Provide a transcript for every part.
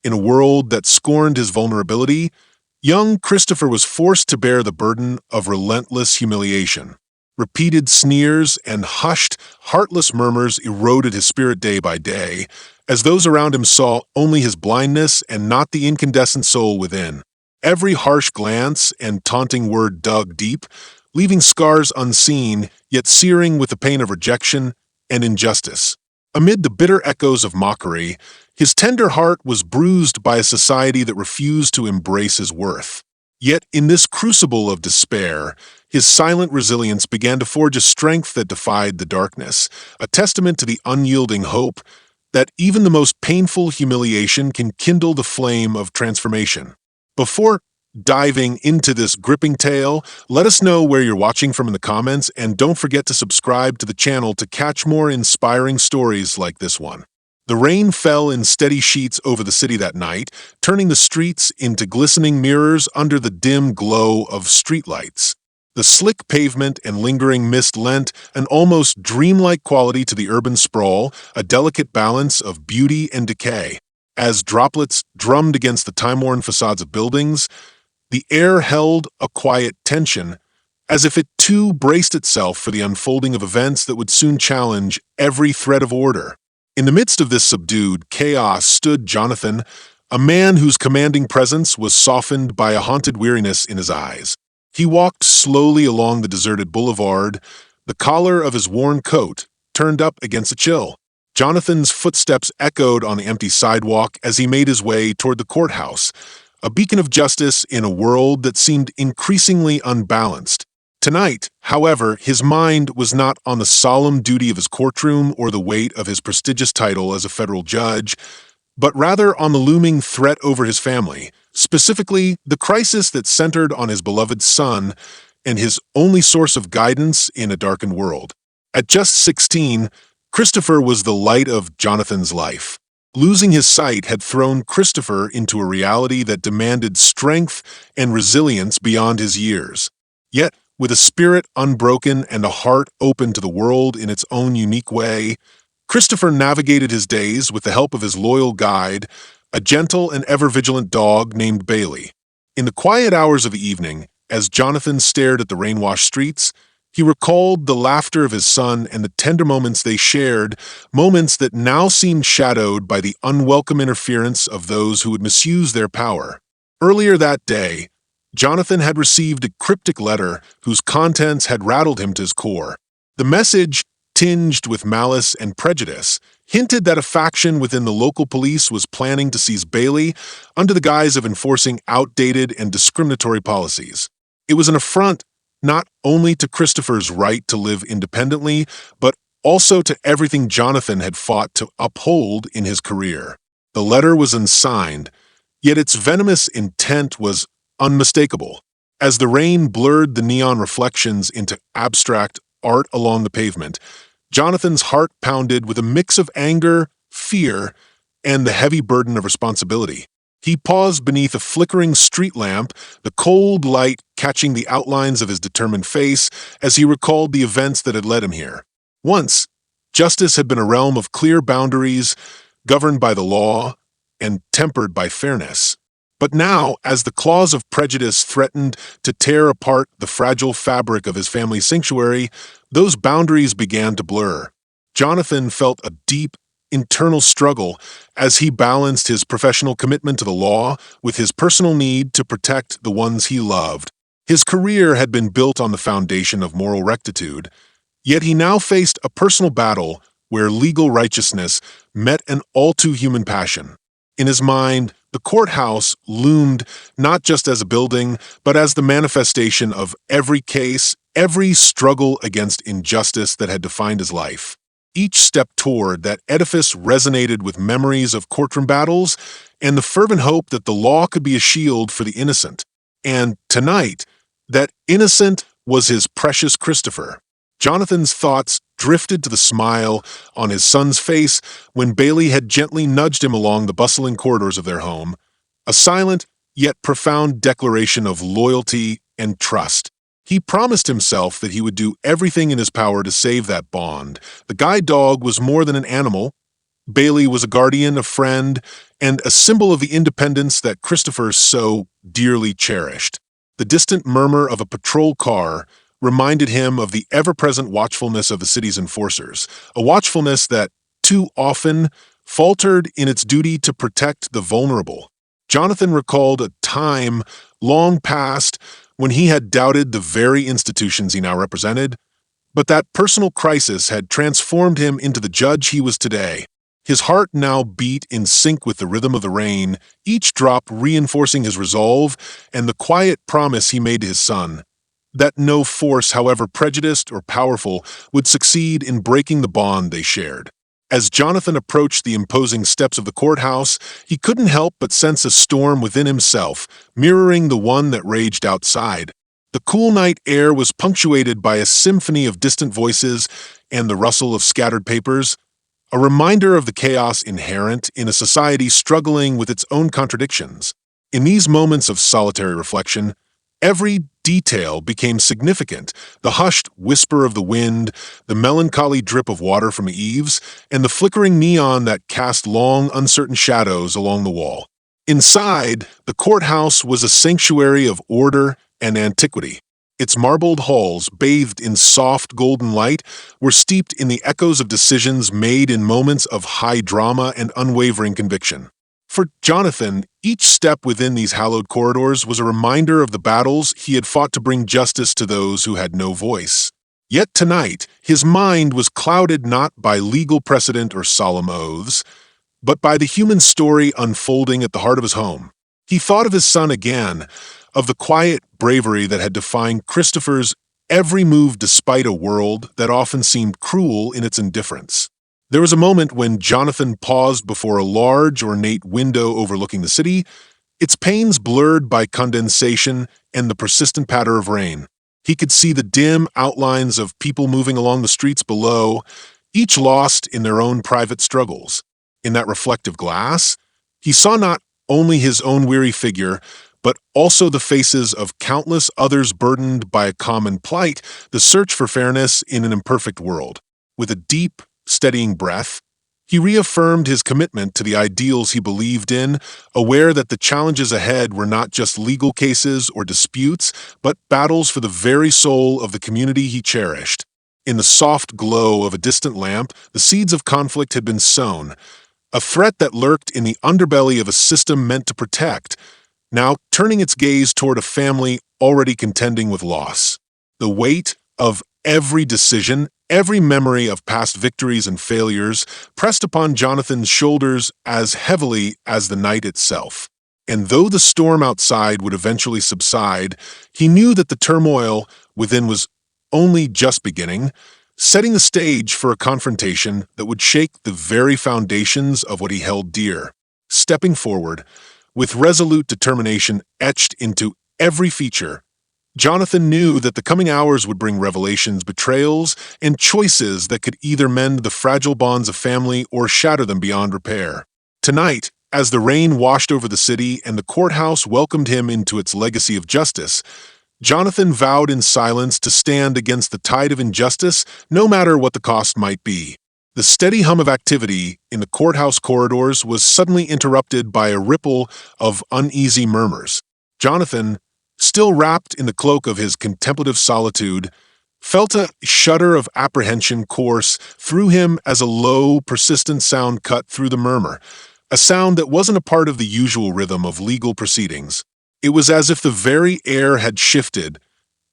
In a world that scorned his vulnerability, young Christopher was forced to bear the burden of relentless humiliation. Repeated sneers and hushed, heartless murmurs eroded his spirit day by day, as those around him saw only his blindness and not the incandescent soul within. Every harsh glance and taunting word dug deep, leaving scars unseen, yet searing with the pain of rejection and injustice. Amid the bitter echoes of mockery, his tender heart was bruised by a society that refused to embrace his worth. Yet in this crucible of despair, his silent resilience began to forge a strength that defied the darkness, a testament to the unyielding hope that even the most painful humiliation can kindle the flame of transformation. Before diving into this gripping tale, let us know where you're watching from in the comments, and don't forget to subscribe to the channel to catch more inspiring stories like this one. The rain fell in steady sheets over the city that night, turning the streets into glistening mirrors under the dim glow of streetlights. The slick pavement and lingering mist lent an almost dreamlike quality to the urban sprawl, a delicate balance of beauty and decay. As droplets drummed against the time-worn facades of buildings, the air held a quiet tension, as if it too braced itself for the unfolding of events that would soon challenge every thread of order. In the midst of this subdued chaos stood Jonathan, a man whose commanding presence was softened by a haunted weariness in his eyes. He walked slowly along the deserted boulevard, the collar of his worn coat turned up against the chill. Jonathan's footsteps echoed on the empty sidewalk as he made his way toward the courthouse, a beacon of justice in a world that seemed increasingly unbalanced. Tonight, however, his mind was not on the solemn duty of his courtroom or the weight of his prestigious title as a federal judge, but rather on the looming threat over his family, specifically the crisis that centered on his beloved son and his only source of guidance in a darkened world. At just 16, Christopher was the light of Jonathan's life. Losing his sight had thrown Christopher into a reality that demanded strength and resilience beyond his years. Yet, with a spirit unbroken and a heart open to the world in its own unique way, Christopher navigated his days with the help of his loyal guide, a gentle and ever-vigilant dog named Bailey. In the quiet hours of the evening, as Jonathan stared at the rain-washed streets, he recalled the laughter of his son and the tender moments they shared, moments that now seemed shadowed by the unwelcome interference of those who would misuse their power. Earlier that day, Jonathan had received a cryptic letter whose contents had rattled him to his core. The message, tinged with malice and prejudice, hinted that a faction within the local police was planning to seize Bailey under the guise of enforcing outdated and discriminatory policies. It was an affront not only to Christopher's right to live independently, but also to everything Jonathan had fought to uphold in his career. The letter was unsigned, yet its venomous intent was unmistakable. As the rain blurred the neon reflections into abstract art along the pavement, Jonathan's heart pounded with a mix of anger, fear, and the heavy burden of responsibility. He paused beneath a flickering street lamp, the cold light catching the outlines of his determined face as he recalled the events that had led him here. Once, justice had been a realm of clear boundaries, governed by the law and tempered by fairness. But now, as the claws of prejudice threatened to tear apart the fragile fabric of his family's sanctuary, those boundaries began to blur. Jonathan felt a deep, internal struggle as he balanced his professional commitment to the law with his personal need to protect the ones he loved. His career had been built on the foundation of moral rectitude, yet he now faced a personal battle where legal righteousness met an all-too-human passion. In his mind, the courthouse loomed not just as a building, but as the manifestation of every case, every struggle against injustice that had defined his life. Each step toward that edifice resonated with memories of courtroom battles and the fervent hope that the law could be a shield for the innocent. And tonight, that innocent was his precious Christopher. Jonathan's thoughts drifted to the smile on his son's face when Bailey had gently nudged him along the bustling corridors of their home, a silent yet profound declaration of loyalty and trust. He promised himself that he would do everything in his power to save that bond. The guide dog was more than an animal. Bailey was a guardian, a friend, and a symbol of the independence that Christopher so dearly cherished. The distant murmur of a patrol car reminded him of the ever-present watchfulness of the city's enforcers, a watchfulness that, too often, faltered in its duty to protect the vulnerable. Jonathan recalled a time long past when he had doubted the very institutions he now represented, but that personal crisis had transformed him into the judge he was today. His heart now beat in sync with the rhythm of the rain, each drop reinforcing his resolve and the quiet promise he made to his son, that no force, however prejudiced or powerful, would succeed in breaking the bond they shared. As Jonathan approached the imposing steps of the courthouse, he couldn't help but sense a storm within himself, mirroring the one that raged outside. The cool night air was punctuated by a symphony of distant voices and the rustle of scattered papers, a reminder of the chaos inherent in a society struggling with its own contradictions. In these moments of solitary reflection, every detail became significant: the hushed whisper of the wind, the melancholy drip of water from eaves, and the flickering neon that cast long, uncertain shadows along the wall. Inside, the courthouse was a sanctuary of order and antiquity. Its marbled halls, bathed in soft golden light, were steeped in the echoes of decisions made in moments of high drama and unwavering conviction. For Jonathan, each step within these hallowed corridors was a reminder of the battles he had fought to bring justice to those who had no voice. Yet tonight, his mind was clouded not by legal precedent or solemn oaths, but by the human story unfolding at the heart of his home. He thought of his son again, of the quiet bravery that had defined Christopher's every move despite a world that often seemed cruel in its indifference. There was a moment when Jonathan paused before a large, ornate window overlooking the city, its panes blurred by condensation and the persistent patter of rain. He could see the dim outlines of people moving along the streets below, each lost in their own private struggles. In that reflective glass, he saw not only his own weary figure, but also the faces of countless others burdened by a common plight, the search for fairness in an imperfect world. With a deep, steadying breath, he reaffirmed his commitment to the ideals he believed in, aware that the challenges ahead were not just legal cases or disputes, but battles for the very soul of the community he cherished. In the soft glow of a distant lamp, the seeds of conflict had been sown, a threat that lurked in the underbelly of a system meant to protect, now turning its gaze toward a family already contending with loss. The weight of every decision, every memory of past victories and failures, pressed upon Jonathan's shoulders as heavily as the night itself. And though the storm outside would eventually subside, he knew that the turmoil within was only just beginning, setting the stage for a confrontation that would shake the very foundations of what he held dear. Stepping forward, with resolute determination etched into every feature, Jonathan knew that the coming hours would bring revelations, betrayals, and choices that could either mend the fragile bonds of family or shatter them beyond repair. Tonight, as the rain washed over the city and the courthouse welcomed him into its legacy of justice, Jonathan vowed in silence to stand against the tide of injustice, no matter what the cost might be. The steady hum of activity in the courthouse corridors was suddenly interrupted by a ripple of uneasy murmurs. Jonathan, still wrapped in the cloak of his contemplative solitude, felt a shudder of apprehension course through him as a low, persistent sound cut through the murmur, a sound that wasn't a part of the usual rhythm of legal proceedings. It was as if the very air had shifted,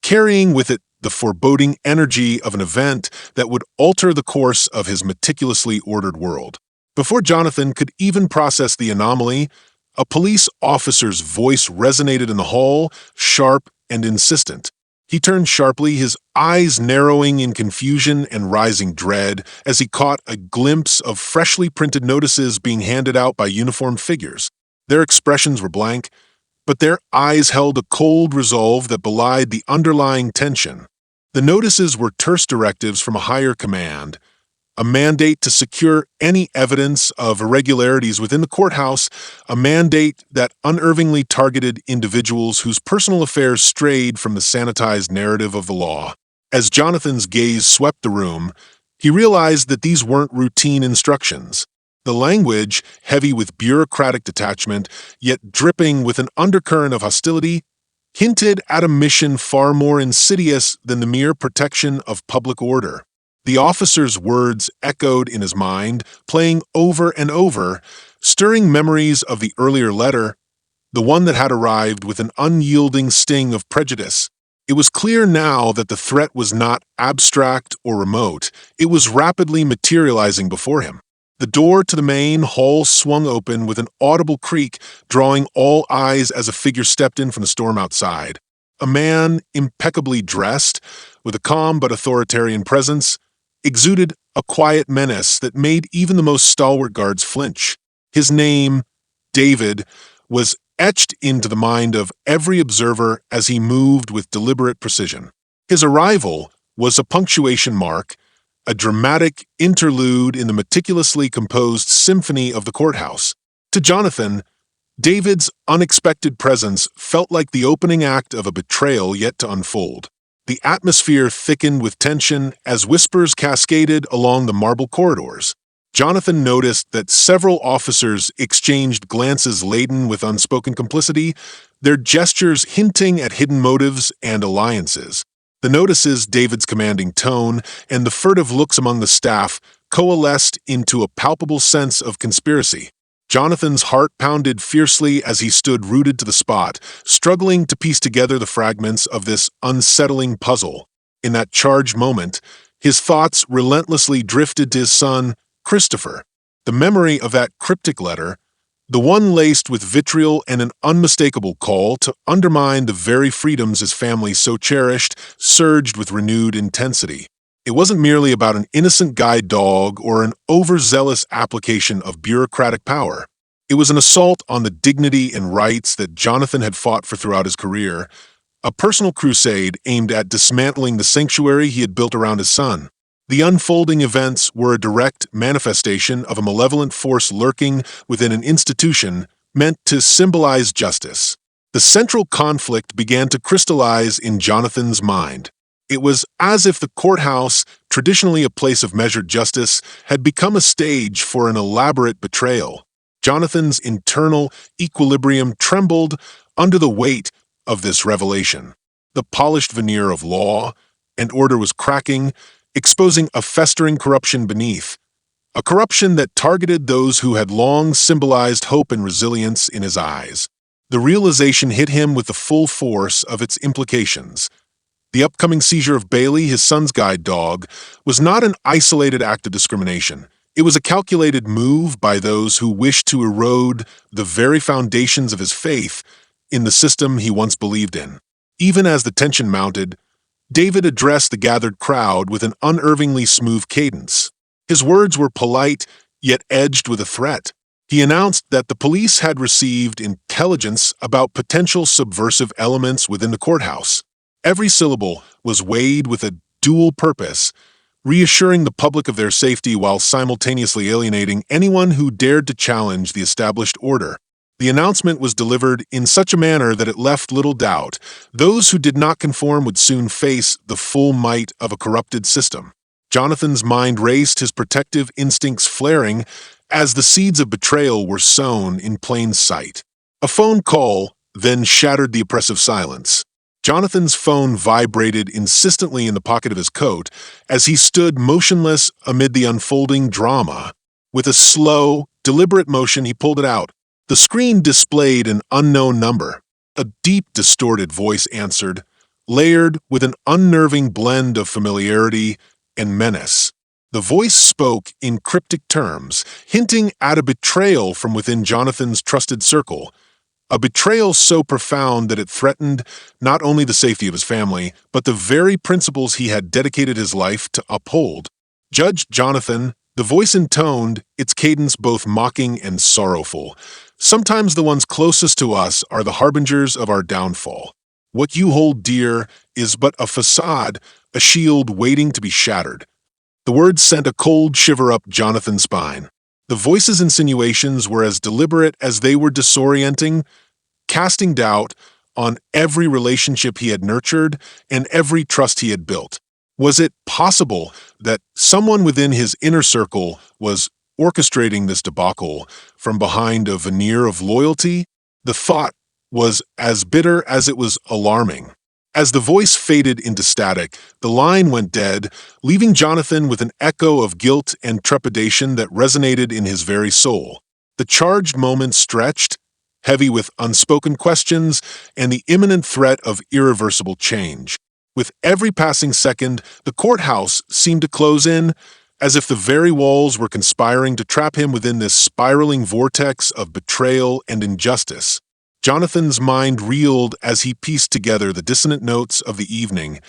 carrying with it the foreboding energy of an event that would alter the course of his meticulously ordered world. Before Jonathan could even process the anomaly, a police officer's voice resonated in the hall, sharp and insistent. He turned sharply, his eyes narrowing in confusion and rising dread as he caught a glimpse of freshly printed notices being handed out by uniformed figures. Their expressions were blank, but their eyes held a cold resolve that belied the underlying tension. The notices were terse directives from a higher command, a mandate to secure any evidence of irregularities within the courthouse, a mandate that unervingly targeted individuals whose personal affairs strayed from the sanitized narrative of the law. As Jonathan's gaze swept the room, he realized that these weren't routine instructions. The language, heavy with bureaucratic detachment, yet dripping with an undercurrent of hostility, hinted at a mission far more insidious than the mere protection of public order. The officer's words echoed in his mind, playing over and over, stirring memories of the earlier letter, the one that had arrived with an unyielding sting of prejudice. It was clear now that the threat was not abstract or remote. It was rapidly materializing before him. The door to the main hall swung open with an audible creak, drawing all eyes as a figure stepped in from the storm outside. A man, impeccably dressed, with a calm but authoritarian presence, exuded a quiet menace that made even the most stalwart guards flinch. His name, David, was etched into the mind of every observer as he moved with deliberate precision. His arrival was a punctuation mark, a dramatic interlude in the meticulously composed symphony of the courthouse. To Jonathan, David's unexpected presence felt like the opening act of a betrayal yet to unfold. The atmosphere thickened with tension as whispers cascaded along the marble corridors. Jonathan noticed that several officers exchanged glances laden with unspoken complicity, their gestures hinting at hidden motives and alliances. The notices, David's commanding tone, and the furtive looks among the staff coalesced into a palpable sense of conspiracy. Jonathan's heart pounded fiercely as he stood rooted to the spot, struggling to piece together the fragments of this unsettling puzzle. In that charged moment, his thoughts relentlessly drifted to his son, Christopher. The memory of that cryptic letter, the one laced with vitriol and an unmistakable call to undermine the very freedoms his family so cherished, surged with renewed intensity. It wasn't merely about an innocent guide dog or an overzealous application of bureaucratic power. It was an assault on the dignity and rights that Jonathan had fought for throughout his career, a personal crusade aimed at dismantling the sanctuary he had built around his son. The unfolding events were a direct manifestation of a malevolent force lurking within an institution meant to symbolize justice. The central conflict began to crystallize in Jonathan's mind. It was as if the courthouse, traditionally a place of measured justice, had become a stage for an elaborate betrayal. Jonathan's internal equilibrium trembled under the weight of this revelation. The polished veneer of law and order was cracking, exposing a festering corruption beneath, a corruption that targeted those who had long symbolized hope and resilience in his eyes. The realization hit him with the full force of its implications. The upcoming seizure of Bailey, his son's guide dog, was not an isolated act of discrimination. It was a calculated move by those who wished to erode the very foundations of his faith in the system he once believed in. Even as the tension mounted, David addressed the gathered crowd with an unervingly smooth cadence. His words were polite, yet edged with a threat. He announced that the police had received intelligence about potential subversive elements within the courthouse. Every syllable was weighed with a dual purpose, reassuring the public of their safety while simultaneously alienating anyone who dared to challenge the established order. The announcement was delivered in such a manner that it left little doubt. Those who did not conform would soon face the full might of a corrupted system. Jonathan's mind raced, his protective instincts flaring, as the seeds of betrayal were sown in plain sight. A phone call then shattered the oppressive silence. Jonathan's phone vibrated insistently in the pocket of his coat as he stood motionless amid the unfolding drama. With a slow, deliberate motion, he pulled it out. The screen displayed an unknown number. A deep, distorted voice answered, layered with an unnerving blend of familiarity and menace. The voice spoke in cryptic terms, hinting at a betrayal from within Jonathan's trusted circle, a betrayal so profound that it threatened not only the safety of his family, but the very principles he had dedicated his life to uphold. Judge Jonathan, the voice intoned, its cadence both mocking and sorrowful. Sometimes the ones closest to us are the harbingers of our downfall. What you hold dear is but a facade, a shield waiting to be shattered. The words sent a cold shiver up Jonathan's spine. The voice's insinuations were as deliberate as they were disorienting, casting doubt on every relationship he had nurtured and every trust he had built. Was it possible that someone within his inner circle was orchestrating this debacle from behind a veneer of loyalty? The thought was as bitter as it was alarming. As the voice faded into static, the line went dead, leaving Jonathan with an echo of guilt and trepidation that resonated in his very soul. The charged moment stretched, heavy with unspoken questions and the imminent threat of irreversible change. With every passing second, the courthouse seemed to close in, as if the very walls were conspiring to trap him within this spiraling vortex of betrayal and injustice. Jonathan's mind reeled as he pieced together the dissonant notes of the evening,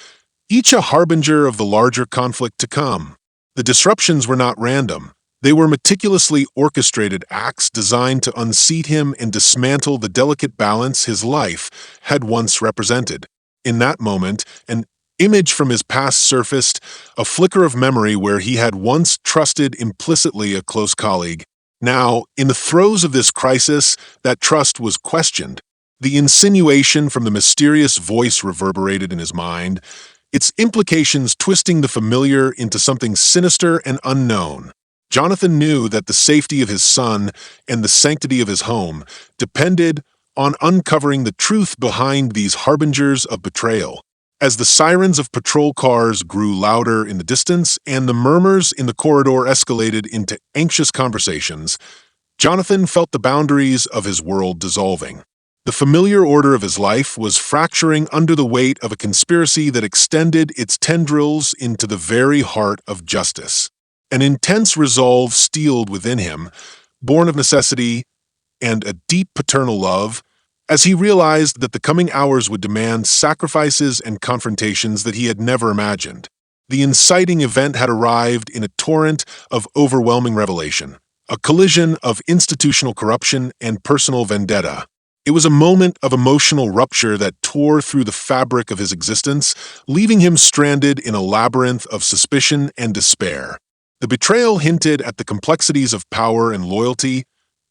each a harbinger of the larger conflict to come. The disruptions were not random. They were meticulously orchestrated acts designed to unseat him and dismantle the delicate balance his life had once represented. In that moment, an image from his past surfaced, a flicker of memory where he had once trusted implicitly a close colleague. Now, in the throes of this crisis, that trust was questioned. The insinuation from the mysterious voice reverberated in his mind, its implications twisting the familiar into something sinister and unknown. Jonathan knew that the safety of his son and the sanctity of his home depended on uncovering the truth behind these harbingers of betrayal. As the sirens of patrol cars grew louder in the distance and the murmurs in the corridor escalated into anxious conversations, Jonathan felt the boundaries of his world dissolving. The familiar order of his life was fracturing under the weight of a conspiracy that extended its tendrils into the very heart of justice. An intense resolve steeled within him, born of necessity and a deep paternal love, as he realized that the coming hours would demand sacrifices and confrontations that he had never imagined. The inciting event had arrived in a torrent of overwhelming revelation, a collision of institutional corruption and personal vendetta. It was a moment of emotional rupture that tore through the fabric of his existence, leaving him stranded in a labyrinth of suspicion and despair. The betrayal hinted at the complexities of power and loyalty,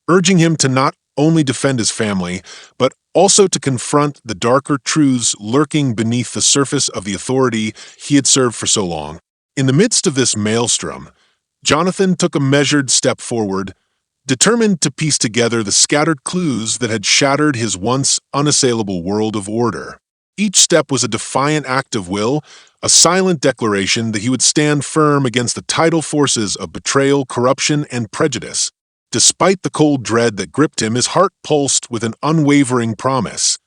urging him to not only defend his family, but also to confront the darker truths lurking beneath the surface of the authority he had served for so long. In the midst of this maelstrom, Jonathan took a measured step forward, determined to piece together the scattered clues that had shattered his once unassailable world of order. Each step was a defiant act of will, a silent declaration that he would stand firm against the tidal forces of betrayal, corruption, and prejudice. Despite the cold dread that gripped him, his heart pulsed with an unwavering promise.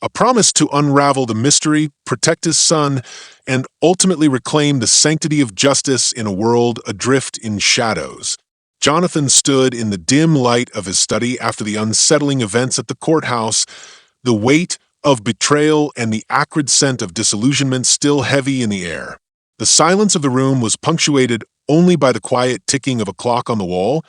A promise to unravel the mystery, protect his son, and ultimately reclaim the sanctity of justice in a world adrift in shadows. Jonathan stood in the dim light of his study after the unsettling events at the courthouse, the weight of betrayal and the acrid scent of disillusionment still heavy in the air. The silence of the room was punctuated only by the quiet ticking of a clock on the wall,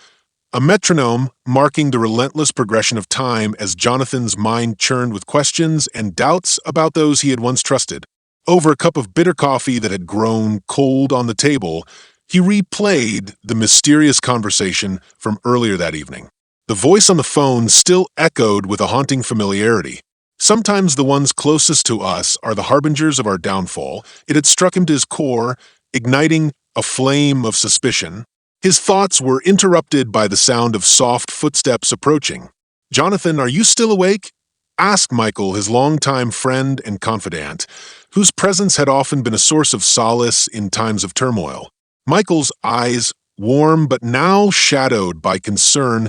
a metronome marking the relentless progression of time as Jonathan's mind churned with questions and doubts about those he had once trusted. Over a cup of bitter coffee that had grown cold on the table, he replayed the mysterious conversation from earlier that evening. The voice on the phone still echoed with a haunting familiarity. Sometimes the ones closest to us are the harbingers of our downfall. It had struck him to his core, igniting a flame of suspicion. His thoughts were interrupted by the sound of soft footsteps approaching. "Jonathan, are you still awake?" asked Michael, his longtime friend and confidant, whose presence had often been a source of solace in times of turmoil. Michael's eyes, warm but now shadowed by concern,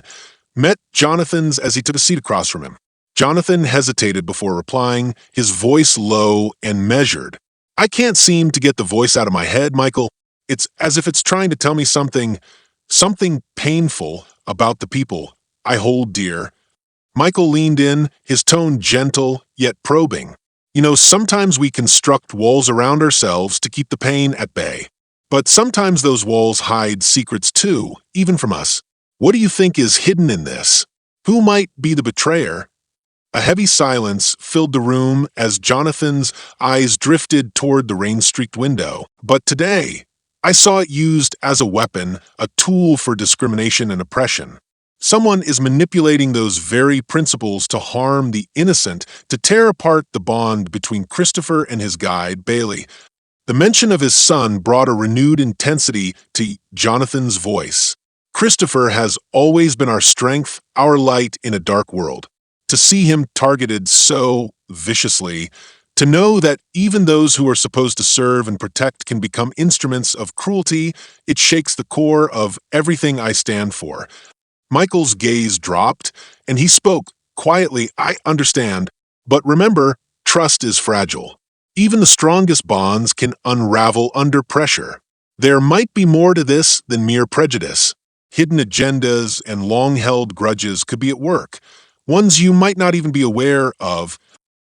met Jonathan's as he took a seat across from him. Jonathan hesitated before replying, his voice low and measured. "I can't seem to get the voice out of my head, Michael. It's as if it's trying to tell me something painful about the people I hold dear." Michael leaned in, his tone gentle yet probing. "You know, sometimes we construct walls around ourselves to keep the pain at bay. But sometimes those walls hide secrets too, even from us. What do you think is hidden in this? Who might be the betrayer?" A heavy silence filled the room as Jonathan's eyes drifted toward the rain-streaked window. "But today, I saw it used as a weapon, a tool for discrimination and oppression. Someone is manipulating those very principles to harm the innocent, to tear apart the bond between Christopher and his guide, Bailey." The mention of his son brought a renewed intensity to Jonathan's voice. Christopher has always been our strength, our light in a dark world. To see him targeted so viciously, to know that even those who are supposed to serve and protect can become instruments of cruelty, it shakes the core of everything I stand for. Michael's gaze dropped, and he spoke quietly, I understand, but remember, trust is fragile. Even the strongest bonds can unravel under pressure. There might be more to this than mere prejudice. Hidden agendas and long-held grudges could be at work, ones you might not even be aware of.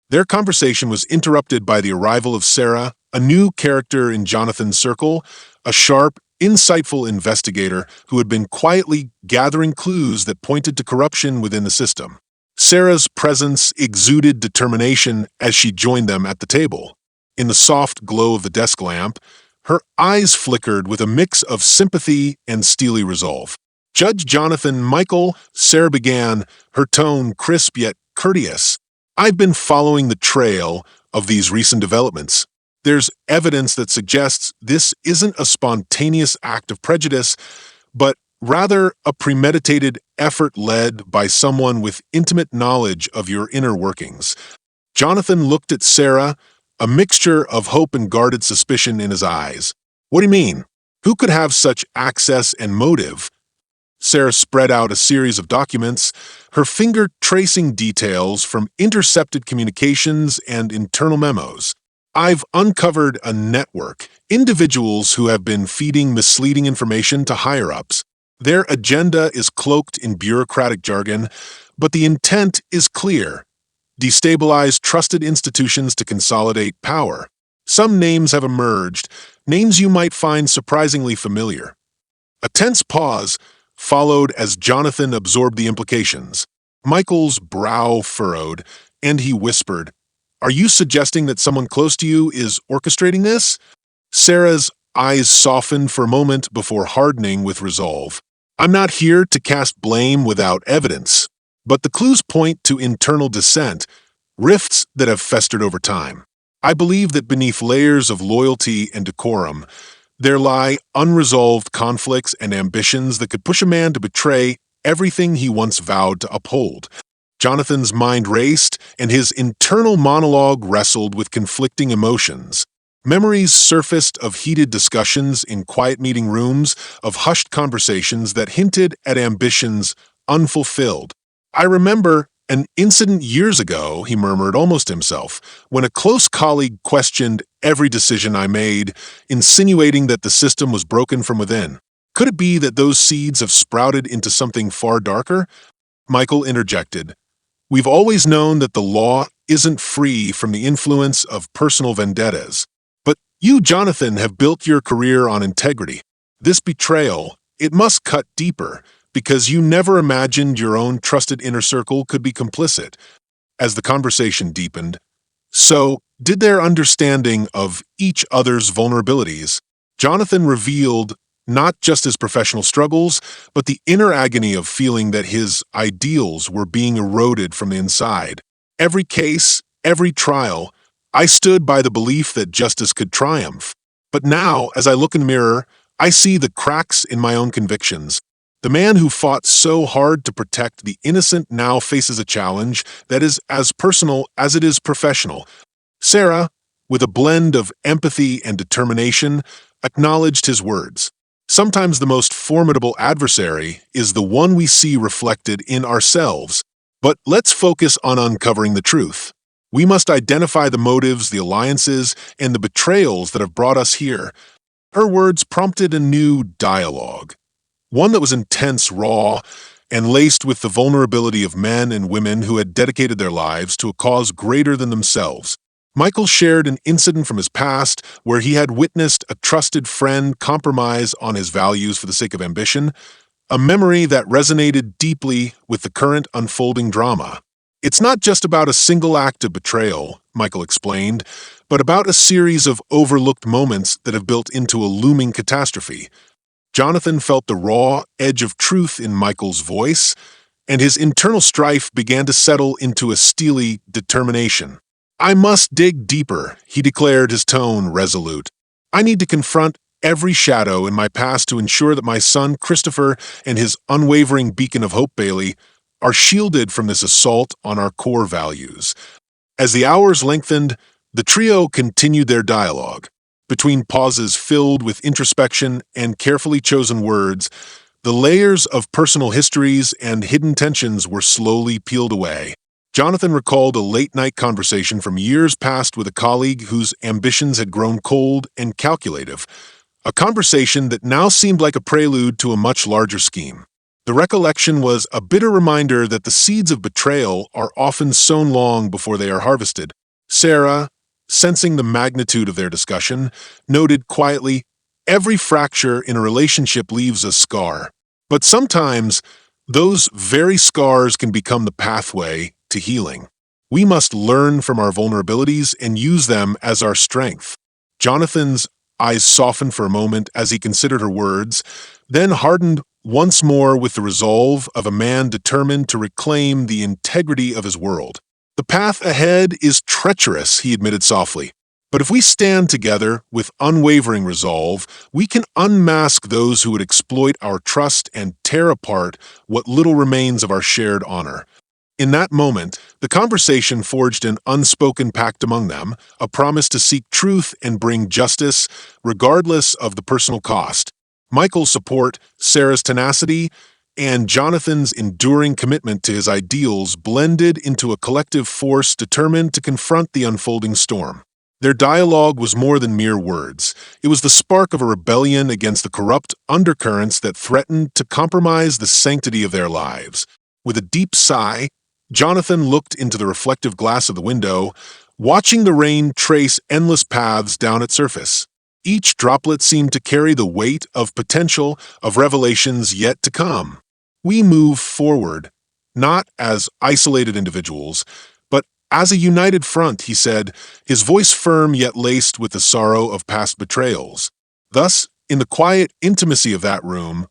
Their conversation was interrupted by the arrival of Sarah, a new character in Jonathan's circle, a sharp, insightful investigator who had been quietly gathering clues that pointed to corruption within the system. Sarah's presence exuded determination as she joined them at the table. In the soft glow of the desk lamp, her eyes flickered with a mix of sympathy and steely resolve. "Judge Jonathan Michael," Sarah began, her tone crisp yet courteous. "I've been following the trail of these recent developments. There's evidence that suggests this isn't a spontaneous act of prejudice, but rather a premeditated effort led by someone with intimate knowledge of your inner workings." Jonathan looked at Sarah, a mixture of hope and guarded suspicion in his eyes. "What do you mean? Who could have such access and motive?" Sarah spread out a series of documents, her finger tracing details from intercepted communications and internal memos. "I've uncovered a network, individuals who have been feeding misleading information to higher-ups. Their agenda is cloaked in bureaucratic jargon, but the intent is clear: destabilize trusted institutions to consolidate power. Some names have emerged, names you might find surprisingly familiar." A tense pause followed as Jonathan absorbed the implications. Michael's brow furrowed, and he whispered, "Are you suggesting that someone close to you is orchestrating this?" Sarah's eyes softened for a moment before hardening with resolve. "I'm not here to cast blame without evidence, but the clues point to internal dissent, rifts that have festered over time. I believe that beneath layers of loyalty and decorum, there lie unresolved conflicts and ambitions that could push a man to betray everything he once vowed to uphold." Jonathan's mind raced, and his internal monologue wrestled with conflicting emotions. Memories surfaced of heated discussions in quiet meeting rooms, of hushed conversations that hinted at ambitions unfulfilled. "I remember an incident years ago," he murmured almost to himself, "when a close colleague questioned every decision I made, insinuating that the system was broken from within. Could it be that those seeds have sprouted into something far darker?" Michael interjected, "We've always known that the law isn't free from the influence of personal vendettas. But you, Jonathan, have built your career on integrity. This betrayal, it must cut deeper, because you never imagined your own trusted inner circle could be complicit." As the conversation deepened, so did their understanding of each other's vulnerabilities. Jonathan revealed not just his professional struggles, but the inner agony of feeling that his ideals were being eroded from the inside. "Every case, every trial, I stood by the belief that justice could triumph. But now, as I look in the mirror, I see the cracks in my own convictions. The man who fought so hard to protect the innocent now faces a challenge that is as personal as it is professional." Sarah, with a blend of empathy and determination, acknowledged his words. Sometimes the most formidable adversary is the one we see reflected in ourselves. But let's focus on uncovering the truth. We must identify the motives, the alliances, and the betrayals that have brought us here. Her words prompted a new dialogue, one that was intense, raw, and laced with the vulnerability of men and women who had dedicated their lives to a cause greater than themselves. Michael shared an incident from his past where he had witnessed a trusted friend compromise on his values for the sake of ambition, a memory that resonated deeply with the current unfolding drama. "It's not just about a single act of betrayal," Michael explained, "but about a series of overlooked moments that have built into a looming catastrophe." Jonathan felt the raw edge of truth in Michael's voice, and his internal strife began to settle into a steely determination. "I must dig deeper," he declared, his tone resolute. "I need to confront every shadow in my past to ensure that my son Christopher and his unwavering beacon of hope, Bailey, are shielded from this assault on our core values. As the hours lengthened, the trio continued their dialogue. Between pauses filled with introspection and carefully chosen words, the layers of personal histories and hidden tensions were slowly peeled away. Jonathan recalled a late-night conversation from years past with a colleague whose ambitions had grown cold and calculative, a conversation that now seemed like a prelude to a much larger scheme. The recollection was a bitter reminder that the seeds of betrayal are often sown long before they are harvested. Sarah, sensing the magnitude of their discussion, noted quietly, "Every fracture in a relationship leaves a scar. But sometimes, those very scars can become the pathway to healing. We must learn from our vulnerabilities and use them as our strength." Jonathan's eyes softened for a moment as he considered her words, then hardened once more with the resolve of a man determined to reclaim the integrity of his world. "The path ahead is treacherous," he admitted softly. "But if we stand together with unwavering resolve, we can unmask those who would exploit our trust and tear apart what little remains of our shared honor." In that moment, the conversation forged an unspoken pact among them, a promise to seek truth and bring justice, regardless of the personal cost. Michael's support, Sarah's tenacity, and Jonathan's enduring commitment to his ideals blended into a collective force determined to confront the unfolding storm. Their dialogue was more than mere words. It was the spark of a rebellion against the corrupt undercurrents that threatened to compromise the sanctity of their lives. With a deep sigh, Jonathan looked into the reflective glass of the window, watching the rain trace endless paths down its surface. Each droplet seemed to carry the weight of potential, of revelations yet to come. "We move forward, not as isolated individuals, but as a united front," he said, his voice firm yet laced with the sorrow of past betrayals. Thus, in the quiet intimacy of that room,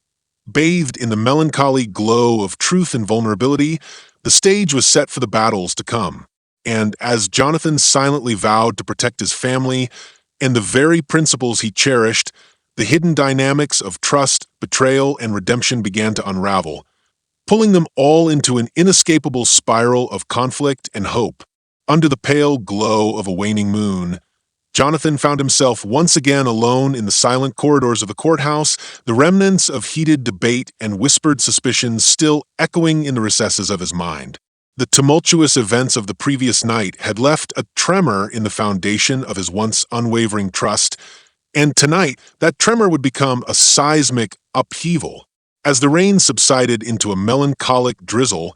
bathed in the melancholy glow of truth and vulnerability, the stage was set for the battles to come. And as Jonathan silently vowed to protect his family and the very principles he cherished, the hidden dynamics of trust, betrayal, and redemption began to unravel, pulling them all into an inescapable spiral of conflict and hope. Under the pale glow of a waning moon, Jonathan found himself once again alone in the silent corridors of the courthouse, the remnants of heated debate and whispered suspicions still echoing in the recesses of his mind. The tumultuous events of the previous night had left a tremor in the foundation of his once unwavering trust, and tonight that tremor would become a seismic upheaval. As the rain subsided into a melancholic drizzle,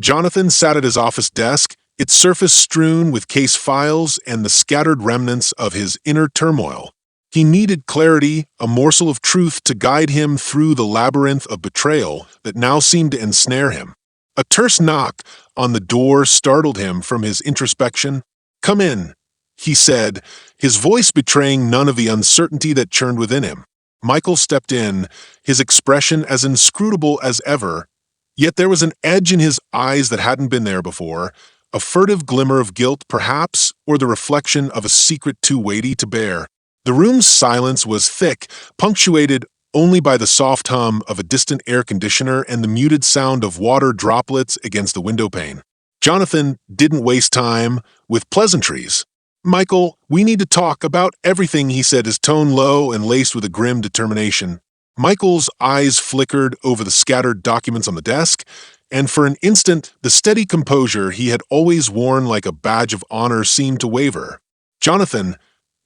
Jonathan sat at his office desk, its surface strewn with case files and the scattered remnants of his inner turmoil. He needed clarity, a morsel of truth to guide him through the labyrinth of betrayal that now seemed to ensnare him. A terse knock on the door startled him from his introspection. "Come in," he said, his voice betraying none of the uncertainty that churned within him. Michael stepped in, his expression as inscrutable as ever, yet there was an edge in his eyes that hadn't been there before, a furtive glimmer of guilt, perhaps, or the reflection of a secret too weighty to bear. The room's silence was thick, punctuated only by the soft hum of a distant air conditioner and the muted sound of water droplets against the windowpane. Jonathan didn't waste time with pleasantries. "Michael, we need to talk about everything," he said, his tone low and laced with a grim determination. Michael's eyes flickered over the scattered documents on the desk, and for an instant, the steady composure he had always worn like a badge of honor seemed to waver. "Jonathan,"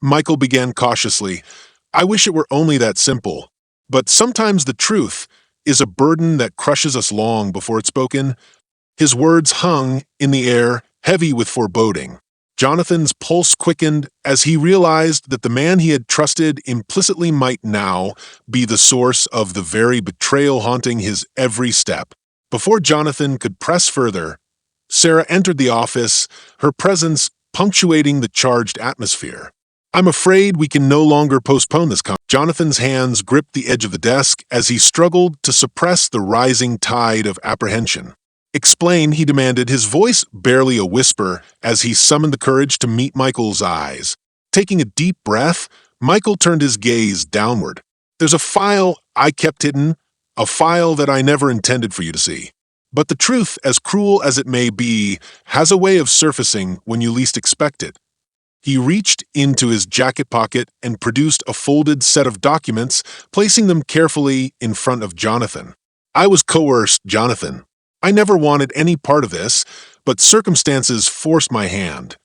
Michael began cautiously, "I wish it were only that simple. But sometimes the truth is a burden that crushes us long before it's spoken." His words hung in the air, heavy with foreboding. Jonathan's pulse quickened as he realized that the man he had trusted implicitly might now be the source of the very betrayal haunting his every step. Before Jonathan could press further, Sarah entered the office, her presence punctuating the charged atmosphere. "I'm afraid we can no longer postpone this conversation." Jonathan's hands gripped the edge of the desk as he struggled to suppress the rising tide of apprehension. "Explain," he demanded, his voice barely a whisper as he summoned the courage to meet Michael's eyes. Taking a deep breath, Michael turned his gaze downward. There's a file I kept hidden, a file that I never intended for you to see. But the truth, as cruel as it may be, has a way of surfacing when you least expect it. He reached into his jacket pocket and produced a folded set of documents, placing them carefully in front of Jonathan. I was coerced, Jonathan. I never wanted any part of this, but circumstances forced my hand.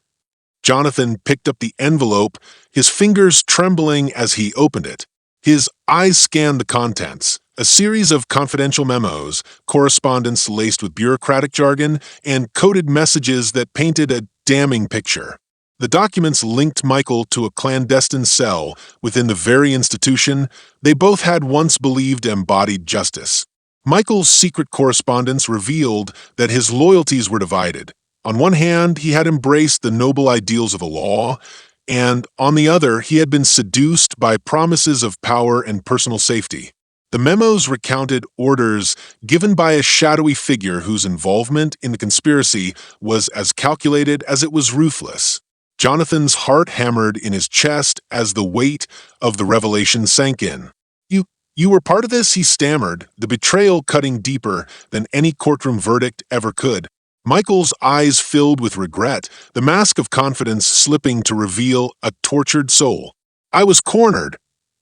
Jonathan picked up the envelope, his fingers trembling as he opened it. His eyes scanned the contents, a series of confidential memos, correspondence laced with bureaucratic jargon, and coded messages that painted a damning picture. The documents linked Michael to a clandestine cell within the very institution they both had once believed embodied justice. Michael's secret correspondence revealed that his loyalties were divided. On one hand, he had embraced the noble ideals of the law, and on the other, he had been seduced by promises of power and personal safety. The memos recounted orders given by a shadowy figure whose involvement in the conspiracy was as calculated as it was ruthless. Jonathan's heart hammered in his chest as the weight of the revelation sank in. You were part of this, he stammered, the betrayal cutting deeper than any courtroom verdict ever could. Michael's eyes filled with regret, the mask of confidence slipping to reveal a tortured soul. I was cornered,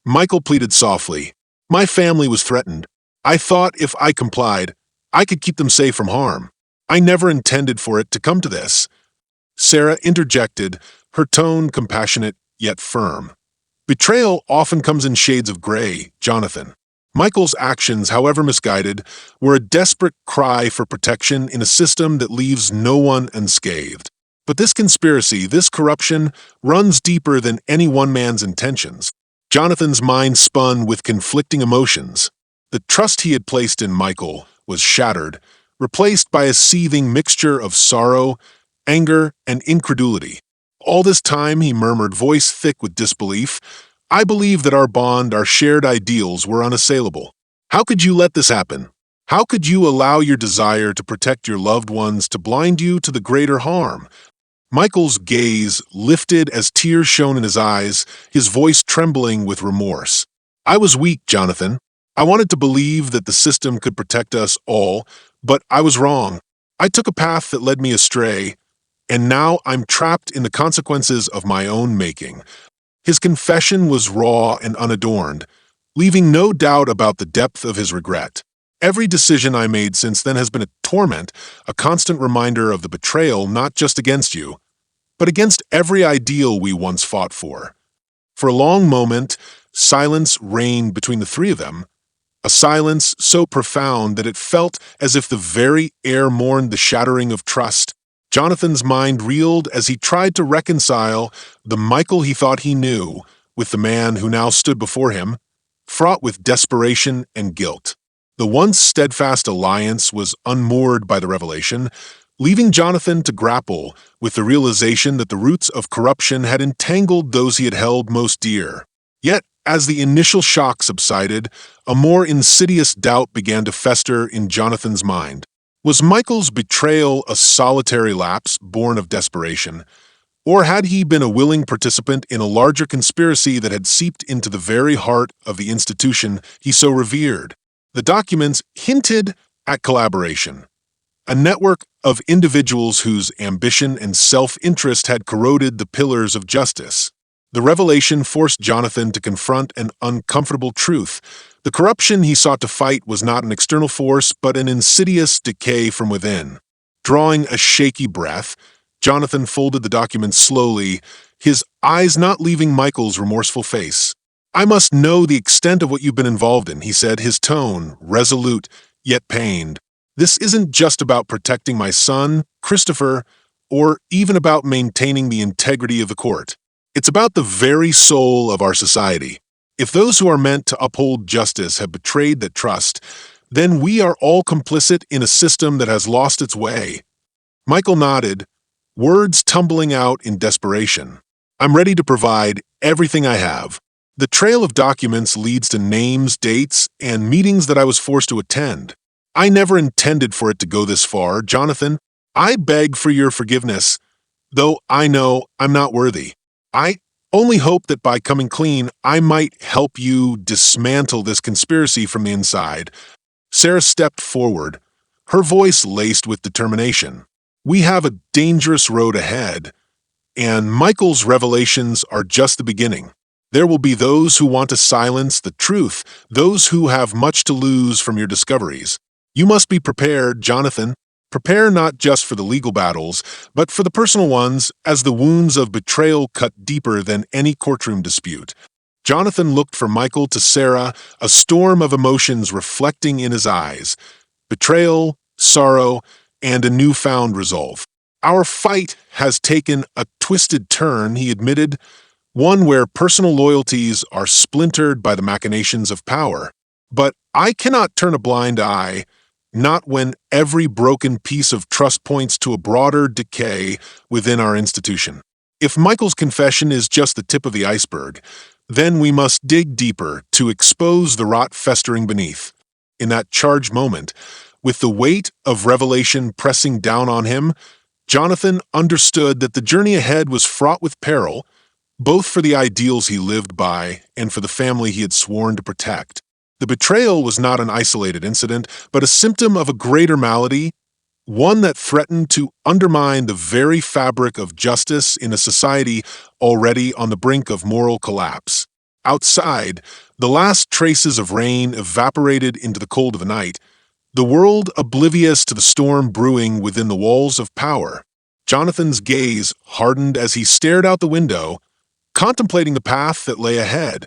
Michael pleaded softly. My family was threatened. I thought if I complied, I could keep them safe from harm. I never intended for it to come to this. Sarah interjected, her tone compassionate yet firm. Betrayal often comes in shades of gray, Jonathan. Michael's actions, however misguided, were a desperate cry for protection in a system that leaves no one unscathed. But this conspiracy, this corruption, runs deeper than any one man's intentions. Jonathan's mind spun with conflicting emotions. The trust he had placed in Michael was shattered, replaced by a seething mixture of sorrow, anger, and incredulity. All this time, he murmured, voice thick with disbelief, I believe that our bond, our shared ideals were unassailable. How could you let this happen? How could you allow your desire to protect your loved ones to blind you to the greater harm? Michael's gaze lifted as tears shone in his eyes, his voice trembling with remorse. I was weak, Jonathan. I wanted to believe that the system could protect us all, but I was wrong. I took a path that led me astray, and now I'm trapped in the consequences of my own making. His confession was raw and unadorned, leaving no doubt about the depth of his regret. Every decision I made since then has been a torment, a constant reminder of the betrayal not just against you, but against every ideal we once fought for. For a long moment, silence reigned between the three of them, a silence so profound that it felt as if the very air mourned the shattering of trust. Jonathan's mind reeled as he tried to reconcile the Michael he thought he knew with the man who now stood before him, fraught with desperation and guilt. The once steadfast alliance was unmoored by the revelation, leaving Jonathan to grapple with the realization that the roots of corruption had entangled those he had held most dear. Yet, as the initial shock subsided, a more insidious doubt began to fester in Jonathan's mind. Was Michael's betrayal a solitary lapse born of desperation, or had he been a willing participant in a larger conspiracy that had seeped into the very heart of the institution he so revered? The documents hinted at collaboration, a network of individuals whose ambition and self-interest had corroded the pillars of justice. The revelation forced Jonathan to confront an uncomfortable truth. The corruption he sought to fight was not an external force, but an insidious decay from within. Drawing a shaky breath, Jonathan folded the documents slowly, his eyes not leaving Michael's remorseful face. I must know the extent of what you've been involved in, he said, his tone resolute yet pained. This isn't just about protecting my son, Christopher, or even about maintaining the integrity of the court. It's about the very soul of our society. If those who are meant to uphold justice have betrayed that trust, then we are all complicit in a system that has lost its way. Michael nodded, words tumbling out in desperation. I'm ready to provide everything I have. The trail of documents leads to names, dates, and meetings that I was forced to attend. I never intended for it to go this far, Jonathan. I beg for your forgiveness, though I know I'm not worthy. I only hope that by coming clean, I might help you dismantle this conspiracy from the inside." Sarah stepped forward, her voice laced with determination. "We have a dangerous road ahead, and Michael's revelations are just the beginning. There will be those who want to silence the truth, those who have much to lose from your discoveries. You must be prepared, Jonathan. Prepare not just for the legal battles, but for the personal ones, as the wounds of betrayal cut deeper than any courtroom dispute." Jonathan looked from Michael to Sarah, a storm of emotions reflecting in his eyes: betrayal, sorrow, and a newfound resolve. "Our fight has taken a twisted turn," he admitted, "one where personal loyalties are splintered by the machinations of power. But I cannot turn a blind eye, not when every broken piece of trust points to a broader decay within our institution. If Michael's confession is just the tip of the iceberg, then we must dig deeper to expose the rot festering beneath." In that charged moment, with the weight of revelation pressing down on him, Jonathan understood that the journey ahead was fraught with peril, both for the ideals he lived by and for the family he had sworn to protect. The betrayal was not an isolated incident, but a symptom of a greater malady, one that threatened to undermine the very fabric of justice in a society already on the brink of moral collapse. Outside, the last traces of rain evaporated into the cold of the night, the world oblivious to the storm brewing within the walls of power. Jonathan's gaze hardened as he stared out the window, contemplating the path that lay ahead,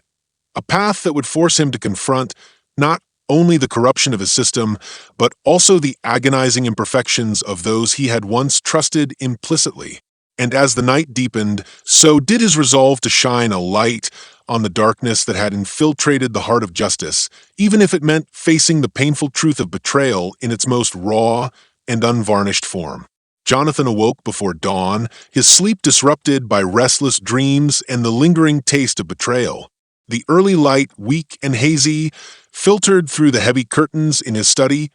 a path that would force him to confront not only the corruption of his system, but also the agonizing imperfections of those he had once trusted implicitly. And as the night deepened, so did his resolve to shine a light on the darkness that had infiltrated the heart of justice, even if it meant facing the painful truth of betrayal in its most raw and unvarnished form. Jonathan awoke before dawn, his sleep disrupted by restless dreams and the lingering taste of betrayal. The early light, weak and hazy, filtered through the heavy curtains in his study,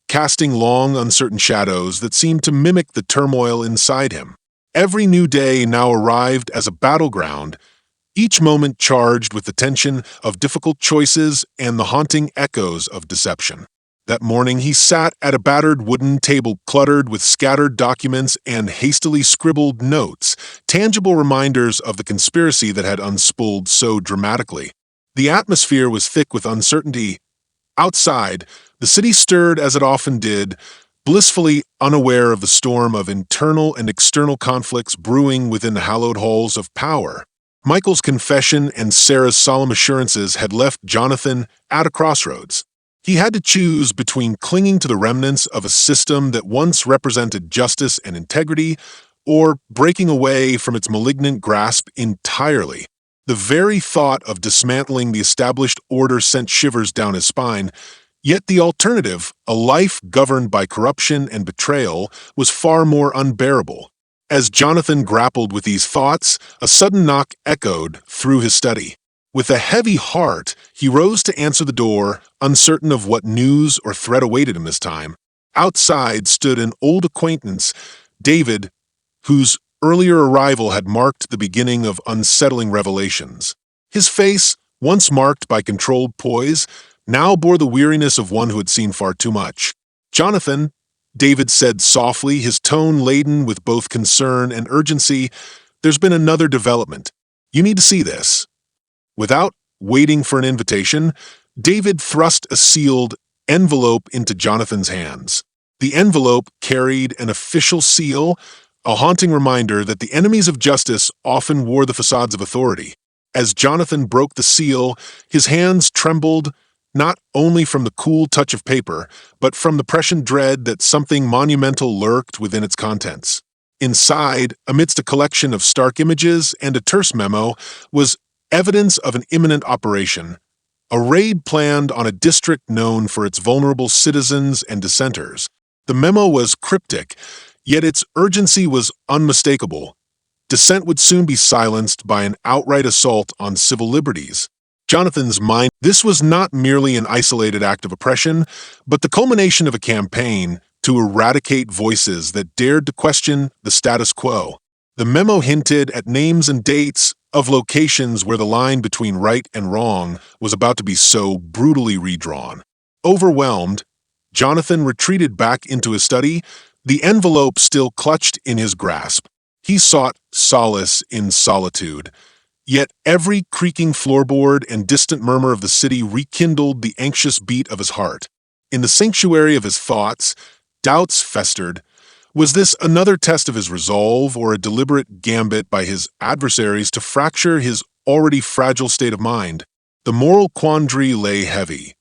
casting long, uncertain shadows that seemed to mimic the turmoil inside him. Every new day now arrived as a battleground, each moment charged with the tension of difficult choices and the haunting echoes of deception. That morning he sat at a battered wooden table cluttered with scattered documents and hastily scribbled notes, tangible reminders of the conspiracy that had unspooled so dramatically. The atmosphere was thick with uncertainty. Outside, the city stirred as it often did, blissfully unaware of the storm of internal and external conflicts brewing within the hallowed halls of power. Michael's confession and Sarah's solemn assurances had left Jonathan at a crossroads. He had to choose between clinging to the remnants of a system that once represented justice and integrity, or breaking away from its malignant grasp entirely. The very thought of dismantling the established order sent shivers down his spine, yet the alternative, a life governed by corruption and betrayal, was far more unbearable. As Jonathan grappled with these thoughts, a sudden knock echoed through his study. With a heavy heart, he rose to answer the door, uncertain of what news or threat awaited him this time. Outside stood an old acquaintance, David, whose earlier arrival had marked the beginning of unsettling revelations. His face, once marked by controlled poise, now bore the weariness of one who had seen far too much. "Jonathan," David said softly, his tone laden with both concern and urgency, "there's been another development. You need to see this." Without waiting for an invitation, David thrust a sealed envelope into Jonathan's hands. The envelope carried an official seal, a haunting reminder that the enemies of justice often wore the facades of authority. As Jonathan broke the seal, his hands trembled, not only from the cool touch of paper, but from the prescient dread that something monumental lurked within its contents. Inside, amidst a collection of stark images and a terse memo, was evidence of an imminent operation, a raid planned on a district known for its vulnerable citizens and dissenters. The memo was cryptic, yet its urgency was unmistakable. Dissent would soon be silenced by an outright assault on civil liberties. Jonathan's mind, this was not merely an isolated act of oppression, but the culmination of a campaign to eradicate voices that dared to question the status quo. The memo hinted at names and dates, of locations where the line between right and wrong was about to be so brutally redrawn. Overwhelmed, Jonathan retreated back into his study, the envelope still clutched in his grasp. He sought solace in solitude. Yet every creaking floorboard and distant murmur of the city rekindled the anxious beat of his heart. In the sanctuary of his thoughts, doubts festered. Was this another test of his resolve or a deliberate gambit by his adversaries to fracture his already fragile state of mind? The moral quandary lay heavy.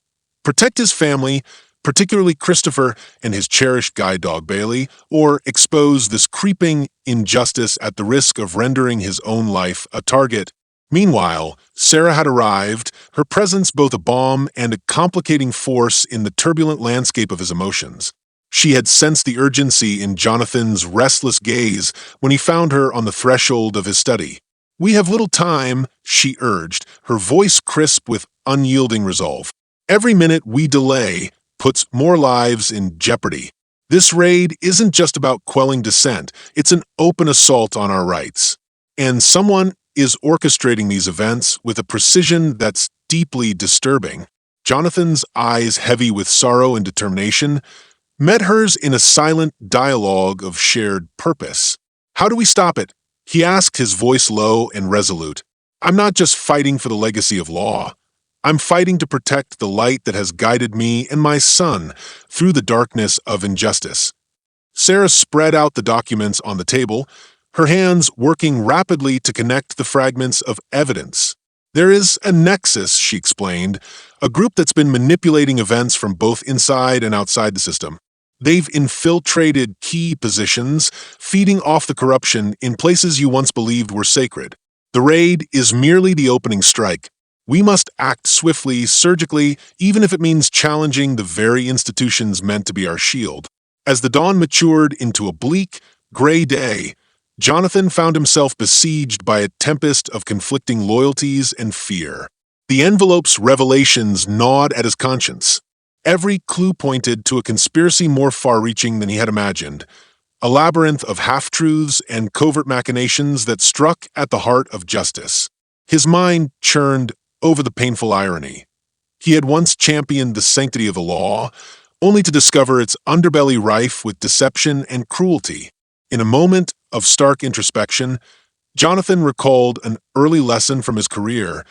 Protect his family, particularly Christopher and his cherished guide dog Bailey, or expose this creeping injustice at the risk of rendering his own life a target. Meanwhile, Sarah had arrived, her presence both a balm and a complicating force in the turbulent landscape of his emotions. She had sensed the urgency in Jonathan's restless gaze when he found her on the threshold of his study. "We have little time," she urged, her voice crisp with unyielding resolve. "Every minute we delay puts more lives in jeopardy. This raid isn't just about quelling dissent, it's an open assault on our rights. And someone is orchestrating these events with a precision that's deeply disturbing." Jonathan's eyes, heavy with sorrow and determination, met hers in a silent dialogue of shared purpose. "How do we stop it?" he asked, his voice low and resolute. "I'm not just fighting for the legacy of law. I'm fighting to protect the light that has guided me and my son through the darkness of injustice." Sarah spread out the documents on the table, her hands working rapidly to connect the fragments of evidence. "There is a nexus," she explained, "a group that's been manipulating events from both inside and outside the system. They've infiltrated key positions, feeding off the corruption in places you once believed were sacred. The raid is merely the opening strike. We must act swiftly, surgically, even if it means challenging the very institutions meant to be our shield." As the dawn matured into a bleak, gray day, Jonathan found himself besieged by a tempest of conflicting loyalties and fear. The envelope's revelations gnawed at his conscience. Every clue pointed to a conspiracy more far-reaching than he had imagined, a labyrinth of half-truths and covert machinations that struck at the heart of justice. His mind churned over the painful irony. He had once championed the sanctity of the law, only to discover its underbelly rife with deception and cruelty. In a moment of stark introspection, Jonathan recalled an early lesson from his career,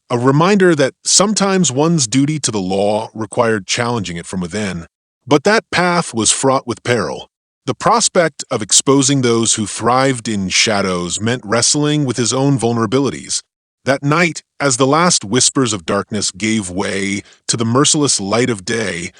a reminder that sometimes one's duty to the law required challenging it from within. But that path was fraught with peril. The prospect of exposing those who thrived in shadows meant wrestling with his own vulnerabilities. That night, as the last whispers of darkness gave way to the merciless light of day,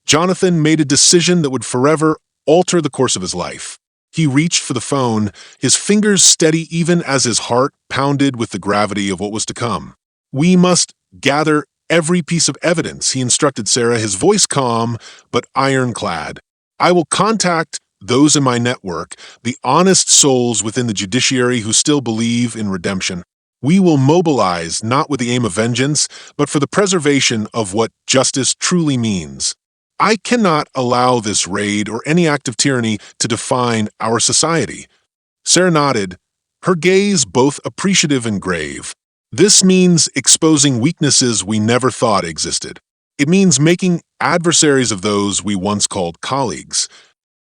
Jonathan made a decision that would forever alter the course of his life. He reached for the phone, his fingers steady even as his heart pounded with the gravity of what was to come. "We must gather every piece of evidence," he instructed Sarah, his voice calm but ironclad. "I will contact those in my network, the honest souls within the judiciary who still believe in redemption. We will mobilize not with the aim of vengeance, but for the preservation of what justice truly means. I cannot allow this raid or any act of tyranny to define our society." Sarah nodded, her gaze both appreciative and grave. "This means exposing weaknesses we never thought existed. It means making adversaries of those we once called colleagues."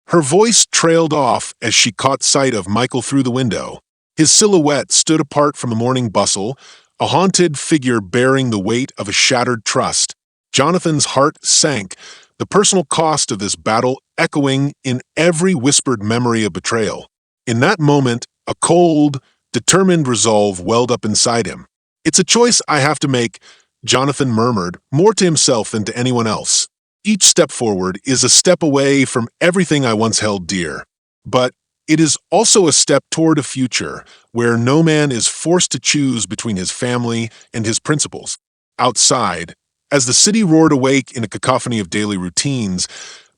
Her voice trailed off as she caught sight of Michael through the window. His silhouette stood apart from the morning bustle, a haunted figure bearing the weight of a shattered trust. Jonathan's heart sank, the personal cost of this battle echoing in every whispered memory of betrayal. In that moment, a cold, determined resolve welled up inside him. "It's a choice I have to make," Jonathan murmured, more to himself than to anyone else. "Each step forward is a step away from everything I once held dear. But it is also a step toward a future where no man is forced to choose between his family and his principles." Outside, as the city roared awake in a cacophony of daily routines,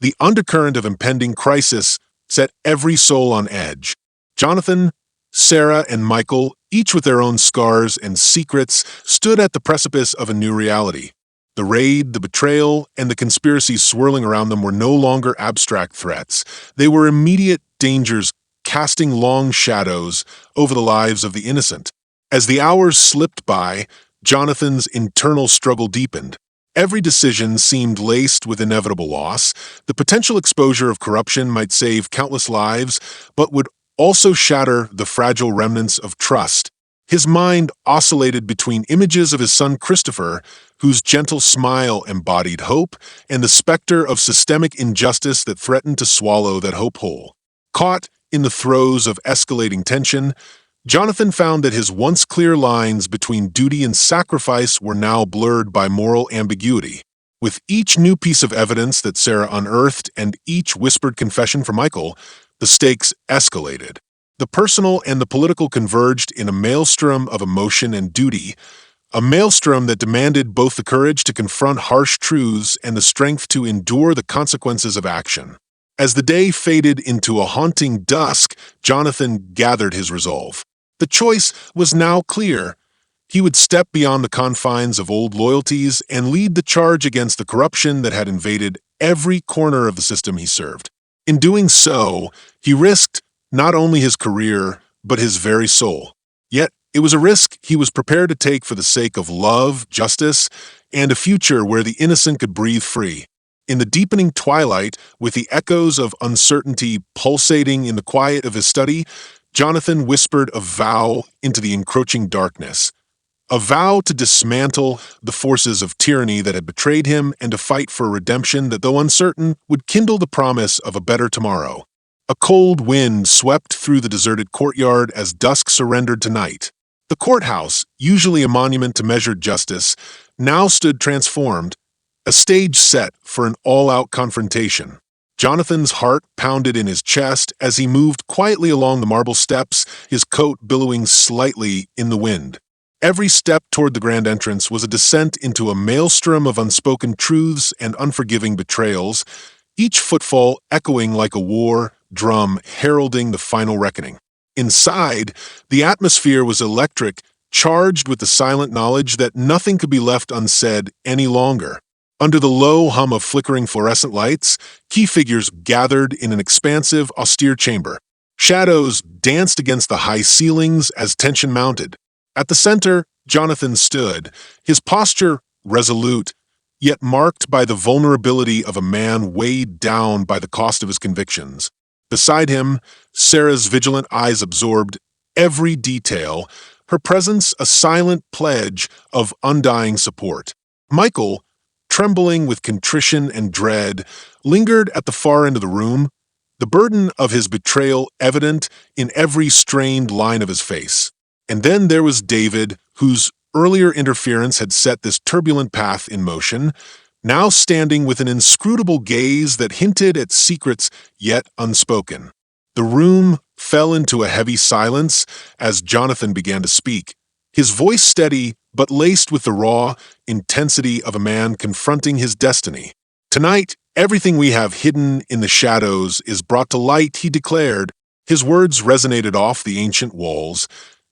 the undercurrent of impending crisis set every soul on edge. Jonathan, Sarah, and Michael, each with their own scars and secrets, stood at the precipice of a new reality. The raid, the betrayal, and the conspiracies swirling around them were no longer abstract threats. They were immediate dangers casting long shadows over the lives of the innocent. As the hours slipped by, Jonathan's internal struggle deepened. Every decision seemed laced with inevitable loss. The potential exposure of corruption might save countless lives, but would also shatter the fragile remnants of trust. His mind oscillated between images of his son Christopher, whose gentle smile embodied hope, and the specter of systemic injustice that threatened to swallow that hope whole. Caught in the throes of escalating tension, Jonathan found that his once clear lines between duty and sacrifice were now blurred by moral ambiguity. With each new piece of evidence that Sarah unearthed and each whispered confession from Michael, the stakes escalated. The personal and the political converged in a maelstrom of emotion and duty, a maelstrom that demanded both the courage to confront harsh truths and the strength to endure the consequences of action. As the day faded into a haunting dusk, Jonathan gathered his resolve. The choice was now clear. He would step beyond the confines of old loyalties and lead the charge against the corruption that had invaded every corner of the system he served. In doing so, he risked not only his career, but his very soul. Yet, it was a risk he was prepared to take for the sake of love, justice, and a future where the innocent could breathe free. In the deepening twilight, with the echoes of uncertainty pulsating in the quiet of his study, Jonathan whispered a vow into the encroaching darkness. A vow to dismantle the forces of tyranny that had betrayed him and to fight for a redemption that, though uncertain, would kindle the promise of a better tomorrow. A cold wind swept through the deserted courtyard as dusk surrendered to night. The courthouse, usually a monument to measured justice, now stood transformed, a stage set for an all-out confrontation. Jonathan's heart pounded in his chest as he moved quietly along the marble steps, his coat billowing slightly in the wind. Every step toward the grand entrance was a descent into a maelstrom of unspoken truths and unforgiving betrayals, each footfall echoing like a war drum heralding the final reckoning. Inside, the atmosphere was electric, charged with the silent knowledge that nothing could be left unsaid any longer. Under the low hum of flickering fluorescent lights, key figures gathered in an expansive, austere chamber. Shadows danced against the high ceilings as tension mounted. At the center, Jonathan stood, his posture resolute, yet marked by the vulnerability of a man weighed down by the cost of his convictions. Beside him, Sarah's vigilant eyes absorbed every detail, her presence a silent pledge of undying support. Michael, trembling with contrition and dread, lingered at the far end of the room, the burden of his betrayal evident in every strained line of his face. And then there was David, whose earlier interference had set this turbulent path in motion, now standing with an inscrutable gaze that hinted at secrets yet unspoken. The room fell into a heavy silence as Jonathan began to speak, his voice steady but laced with the raw intensity of a man confronting his destiny. Tonight, everything we have hidden in the shadows is brought to light, he declared. His words resonated off the ancient walls,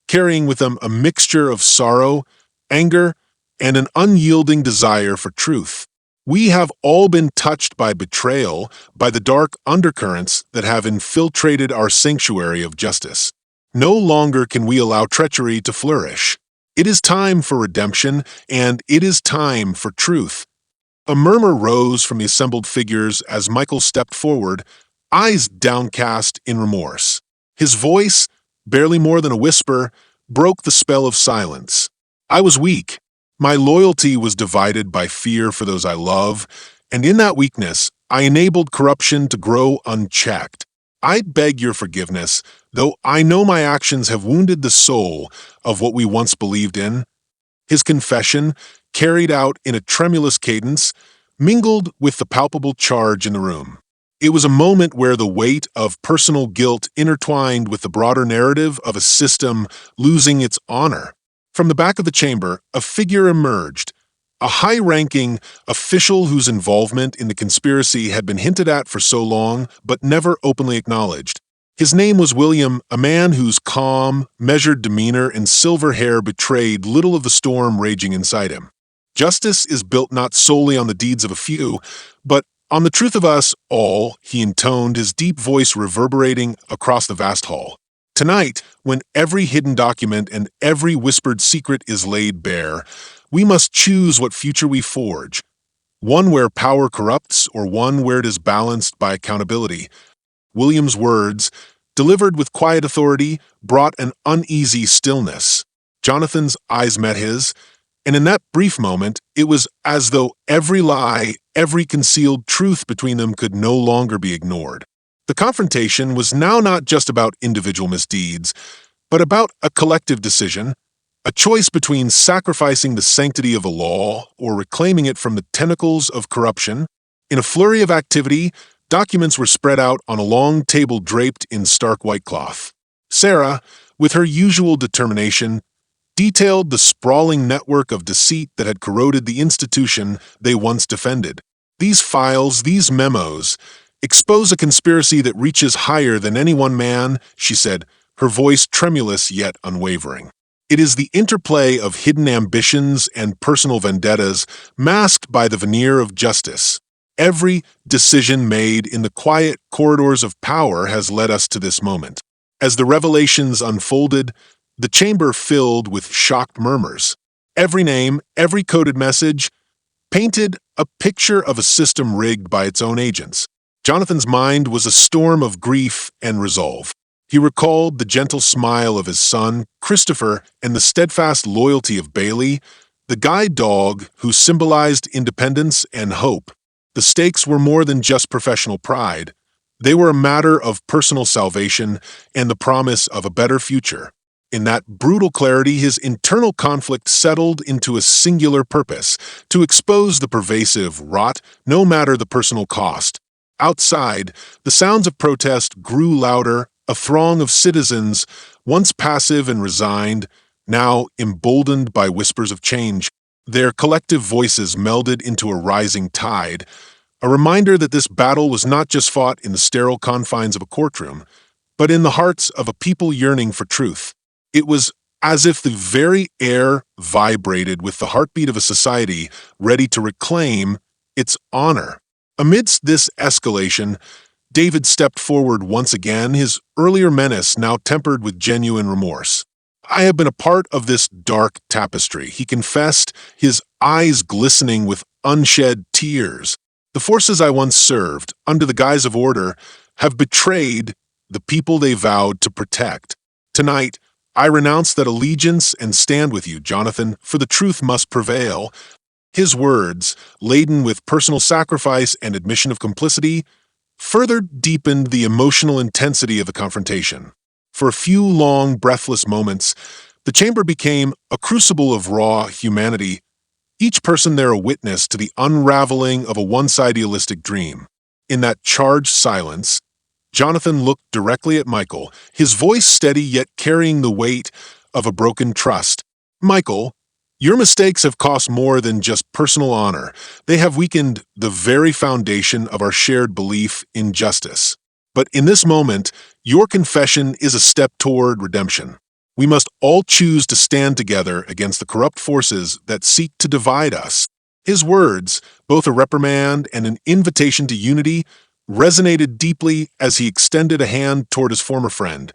carrying with them a mixture of sorrow, anger, and an unyielding desire for truth. We have all been touched by betrayal, by the dark undercurrents that have infiltrated our sanctuary of justice. No longer can we allow treachery to flourish. It is time for redemption, and it is time for truth. A murmur rose from the assembled figures as Michael stepped forward, eyes downcast in remorse. His voice, barely more than a whisper, broke the spell of silence. I was weak. My loyalty was divided by fear for those I love, and in that weakness, I enabled corruption to grow unchecked. I beg your forgiveness, though I know my actions have wounded the soul of what we once believed in. His confession, carried out in a tremulous cadence, mingled with the palpable charge in the room. It was a moment where the weight of personal guilt intertwined with the broader narrative of a system losing its honor. From the back of the chamber, a figure emerged, a high-ranking official whose involvement in the conspiracy had been hinted at for so long, but never openly acknowledged. His name was William, a man whose calm, measured demeanor and silver hair betrayed little of the storm raging inside him. Justice is built not solely on the deeds of a few, but on the truth of us all, he intoned, his deep voice reverberating across the vast hall. Tonight, when every hidden document and every whispered secret is laid bare, we must choose what future we forge. One where power corrupts or one where it is balanced by accountability. William's words, delivered with quiet authority, brought an uneasy stillness. Jonathan's eyes met his, and in that brief moment, it was as though every lie, every concealed truth between them could no longer be ignored. The confrontation was now not just about individual misdeeds, but about a collective decision, a choice between sacrificing the sanctity of a law or reclaiming it from the tentacles of corruption. In a flurry of activity, documents were spread out on a long table draped in stark white cloth. Sarah, with her usual determination, detailed the sprawling network of deceit that had corroded the institution they once defended. These files, these memos, expose a conspiracy that reaches higher than any one man, she said, her voice tremulous yet unwavering. It is the interplay of hidden ambitions and personal vendettas masked by the veneer of justice. Every decision made in the quiet corridors of power has led us to this moment. As the revelations unfolded, the chamber filled with shocked murmurs. Every name, every coded message, painted a picture of a system rigged by its own agents. Jonathan's mind was a storm of grief and resolve. He recalled the gentle smile of his son, Christopher, and the steadfast loyalty of Bailey, the guide dog who symbolized independence and hope. The stakes were more than just professional pride. They were a matter of personal salvation and the promise of a better future. In that brutal clarity, his internal conflict settled into a singular purpose, to expose the pervasive rot, no matter the personal cost. Outside, the sounds of protest grew louder, a throng of citizens, once passive and resigned, now emboldened by whispers of change. Their collective voices melded into a rising tide, a reminder that this battle was not just fought in the sterile confines of a courtroom, but in the hearts of a people yearning for truth. It was as if the very air vibrated with the heartbeat of a society ready to reclaim its honor. Amidst this escalation, David stepped forward once again, his earlier menace now tempered with genuine remorse. "I have been a part of this dark tapestry," he confessed, his eyes glistening with unshed tears. "The forces I once served, under the guise of order, have betrayed the people they vowed to protect. Tonight, I renounce that allegiance and stand with you, Jonathan, for the truth must prevail." His words, laden with personal sacrifice and admission of complicity, further deepened the emotional intensity of the confrontation. For a few long, breathless moments, the chamber became a crucible of raw humanity, each person there a witness to the unraveling of a once idealistic dream. In that charged silence, Jonathan looked directly at Michael, his voice steady yet carrying the weight of a broken trust. "Michael, your mistakes have cost more than just personal honor. They have weakened the very foundation of our shared belief in justice. But in this moment, your confession is a step toward redemption. We must all choose to stand together against the corrupt forces that seek to divide us." His words, both a reprimand and an invitation to unity, resonated deeply as he extended a hand toward his former friend,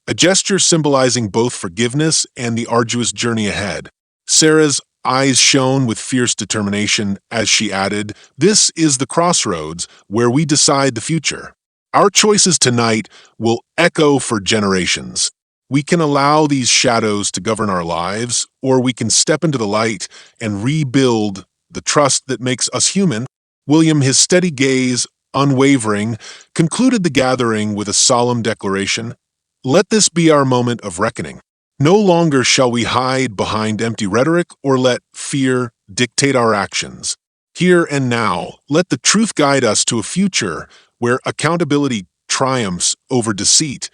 a gesture symbolizing both forgiveness and the arduous journey ahead. Sarah's eyes shone with fierce determination as she added, "This is the crossroads where we decide the future. Our choices tonight will echo for generations. We can allow these shadows to govern our lives, or we can step into the light and rebuild the trust that makes us human." William, his steady gaze unwavering, concluded the gathering with a solemn declaration. "Let this be our moment of reckoning. No longer shall we hide behind empty rhetoric or let fear dictate our actions. Here and now, let the truth guide us to a future where accountability triumphs over deceit."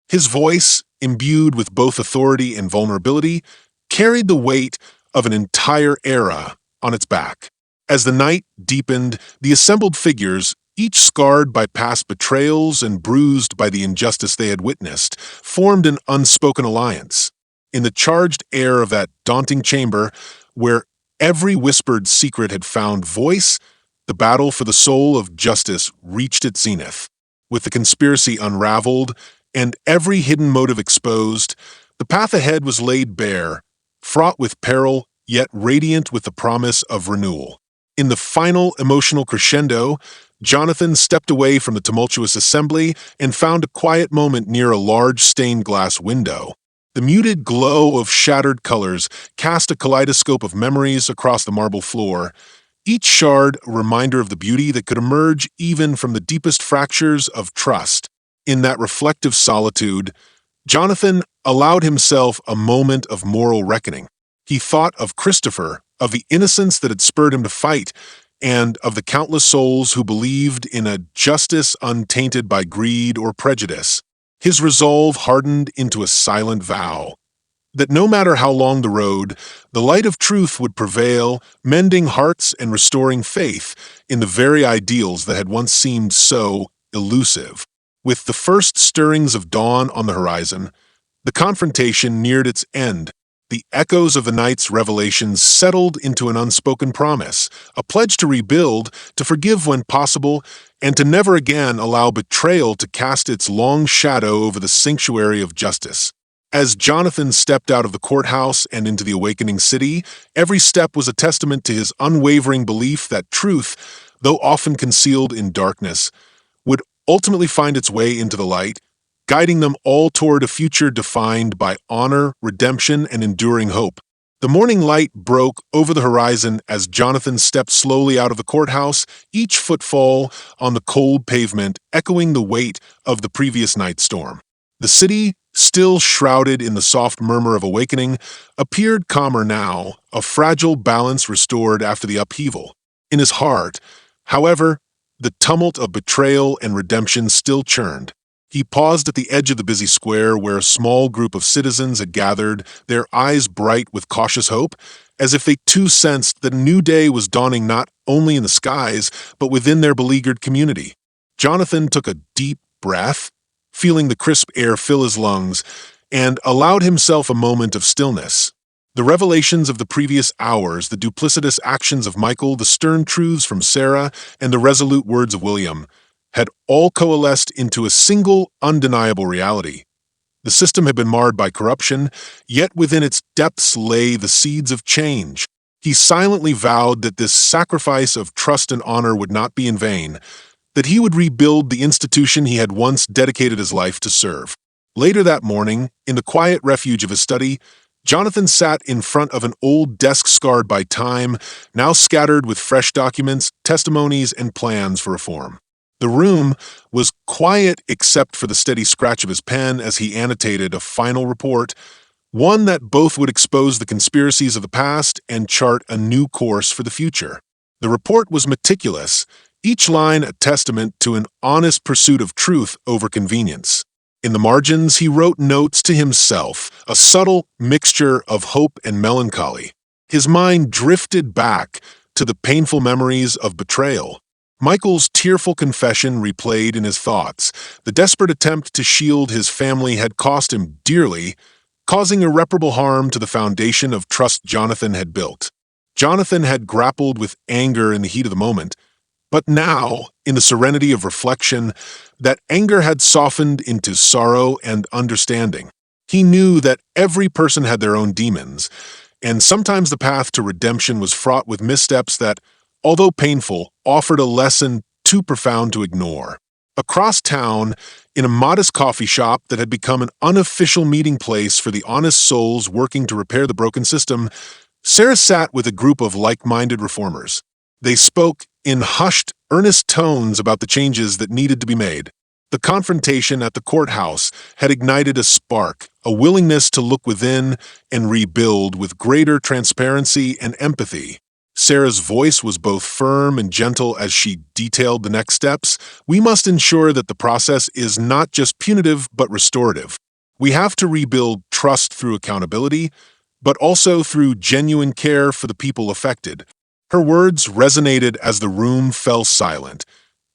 His voice, imbued with both authority and vulnerability, carried the weight of an entire era on its back. As the night deepened, the assembled figures, each scarred by past betrayals and bruised by the injustice they had witnessed, formed an unspoken alliance. In the charged air of that daunting chamber, where every whispered secret had found voice, the battle for the soul of justice reached its zenith. With the conspiracy unraveled and every hidden motive exposed, the path ahead was laid bare, fraught with peril, yet radiant with the promise of renewal. In the final emotional crescendo, Jonathan stepped away from the tumultuous assembly and found a quiet moment near a large stained glass window. The muted glow of shattered colors cast a kaleidoscope of memories across the marble floor, each shard a reminder of the beauty that could emerge even from the deepest fractures of trust. In that reflective solitude, Jonathan allowed himself a moment of moral reckoning. He thought of Christopher, of the innocence that had spurred him to fight, and of the countless souls who believed in a justice untainted by greed or prejudice. His resolve hardened into a silent vow that no matter how long the road, the light of truth would prevail, mending hearts and restoring faith in the very ideals that had once seemed so elusive. With the first stirrings of dawn on the horizon, the confrontation neared its end. The echoes of the night's revelations settled into an unspoken promise, a pledge to rebuild, to forgive when possible, and to never again allow betrayal to cast its long shadow over the sanctuary of justice. As Jonathan stepped out of the courthouse and into the awakening city, every step was a testament to his unwavering belief that truth, though often concealed in darkness, would ultimately find its way into the light, guiding them all toward a future defined by honor, redemption, and enduring hope. The morning light broke over the horizon as Jonathan stepped slowly out of the courthouse, each footfall on the cold pavement echoing the weight of the previous night's storm. The city, still shrouded in the soft murmur of awakening, appeared calmer now, a fragile balance restored after the upheaval. In his heart, however, the tumult of betrayal and redemption still churned. He paused at the edge of the busy square where a small group of citizens had gathered, their eyes bright with cautious hope, as if they too sensed that a new day was dawning not only in the skies, but within their beleaguered community. Jonathan took a deep breath, feeling the crisp air fill his lungs, and allowed himself a moment of stillness. The revelations of the previous hours, the duplicitous actions of Michael, the stern truths from Sarah, and the resolute words of William, had all coalesced into a single, undeniable reality. The system had been marred by corruption, yet within its depths lay the seeds of change. He silently vowed that this sacrifice of trust and honor would not be in vain, that he would rebuild the institution he had once dedicated his life to serve. Later that morning, in the quiet refuge of his study, Jonathan sat in front of an old desk scarred by time, now scattered with fresh documents, testimonies, and plans for reform. The room was quiet except for the steady scratch of his pen as he annotated a final report, one that both would expose the conspiracies of the past and chart a new course for the future. The report was meticulous, each line a testament to an honest pursuit of truth over convenience. In the margins, he wrote notes to himself, a subtle mixture of hope and melancholy. His mind drifted back to the painful memories of betrayal. Michael's tearful confession replayed in his thoughts. The desperate attempt to shield his family had cost him dearly, causing irreparable harm to the foundation of trust Jonathan had built. Jonathan had grappled with anger in the heat of the moment, but now, in the serenity of reflection, that anger had softened into sorrow and understanding. He knew that every person had their own demons, and sometimes the path to redemption was fraught with missteps that, although painful, offered a lesson too profound to ignore. Across town, in a modest coffee shop that had become an unofficial meeting place for the honest souls working to repair the broken system, Sarah sat with a group of like-minded reformers. They spoke in hushed, earnest tones about the changes that needed to be made. The confrontation at the courthouse had ignited a spark, a willingness to look within and rebuild with greater transparency and empathy. Sarah's voice was both firm and gentle as she detailed the next steps. We must ensure that the process is not just punitive but restorative. We have to rebuild trust through accountability, but also through genuine care for the people affected. Her words resonated as the room fell silent,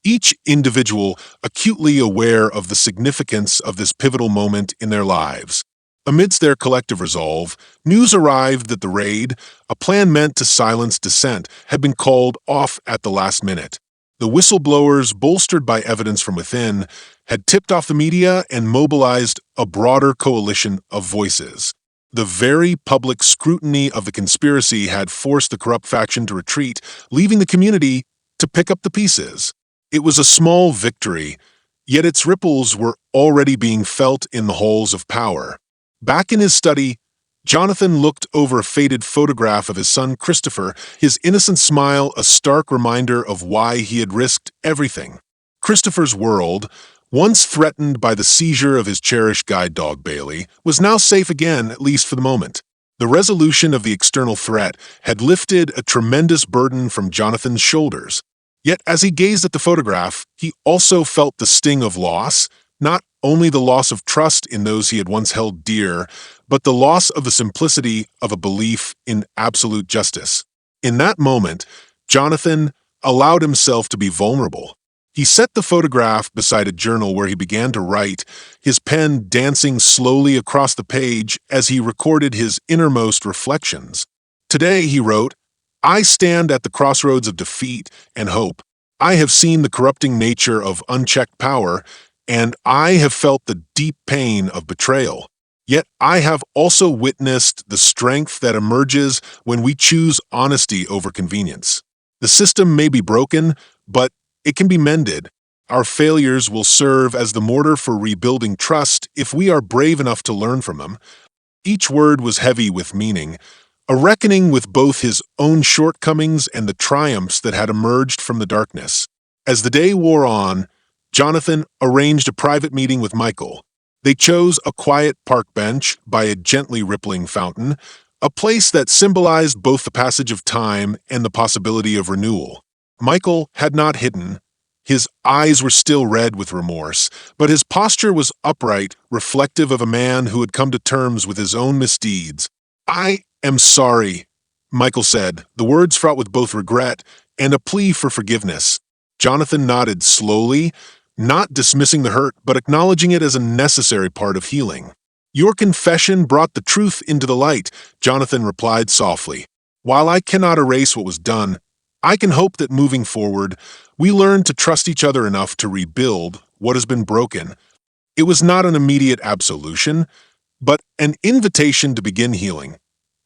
each individual acutely aware of the significance of this pivotal moment in their lives. Amidst their collective resolve, news arrived that the raid, a plan meant to silence dissent, had been called off at the last minute. The whistleblowers, bolstered by evidence from within, had tipped off the media and mobilized a broader coalition of voices. The very public scrutiny of the conspiracy had forced the corrupt faction to retreat, leaving the community to pick up the pieces. It was a small victory, yet its ripples were already being felt in the halls of power. Back in his study, Jonathan looked over a faded photograph of his son Christopher, his innocent smile a stark reminder of why he had risked everything. Christopher's world, once threatened by the seizure of his cherished guide dog Bailey, was now safe again, at least for the moment. The resolution of the external threat had lifted a tremendous burden from Jonathan's shoulders. Yet as he gazed at the photograph, he also felt the sting of loss, not only the loss of trust in those he had once held dear, but the loss of the simplicity of a belief in absolute justice. In that moment, Jonathan allowed himself to be vulnerable. He set the photograph beside a journal where he began to write, his pen dancing slowly across the page as he recorded his innermost reflections. Today, he wrote, "I stand at the crossroads of defeat and hope. I have seen the corrupting nature of unchecked power, and I have felt the deep pain of betrayal. Yet I have also witnessed the strength that emerges when we choose honesty over convenience. The system may be broken, but it can be mended. Our failures will serve as the mortar for rebuilding trust if we are brave enough to learn from them." Each word was heavy with meaning, a reckoning with both his own shortcomings and the triumphs that had emerged from the darkness. As the day wore on, Jonathan arranged a private meeting with Michael. They chose a quiet park bench by a gently rippling fountain, a place that symbolized both the passage of time and the possibility of renewal. Michael had not hidden. His eyes were still red with remorse, but his posture was upright, reflective of a man who had come to terms with his own misdeeds. "I am sorry," Michael said, the words fraught with both regret and a plea for forgiveness. Jonathan nodded slowly, not dismissing the hurt, but acknowledging it as a necessary part of healing. "Your confession brought the truth into the light," Jonathan replied softly. "While I cannot erase what was done, I can hope that moving forward, we learn to trust each other enough to rebuild what has been broken." It was not an immediate absolution, but an invitation to begin healing,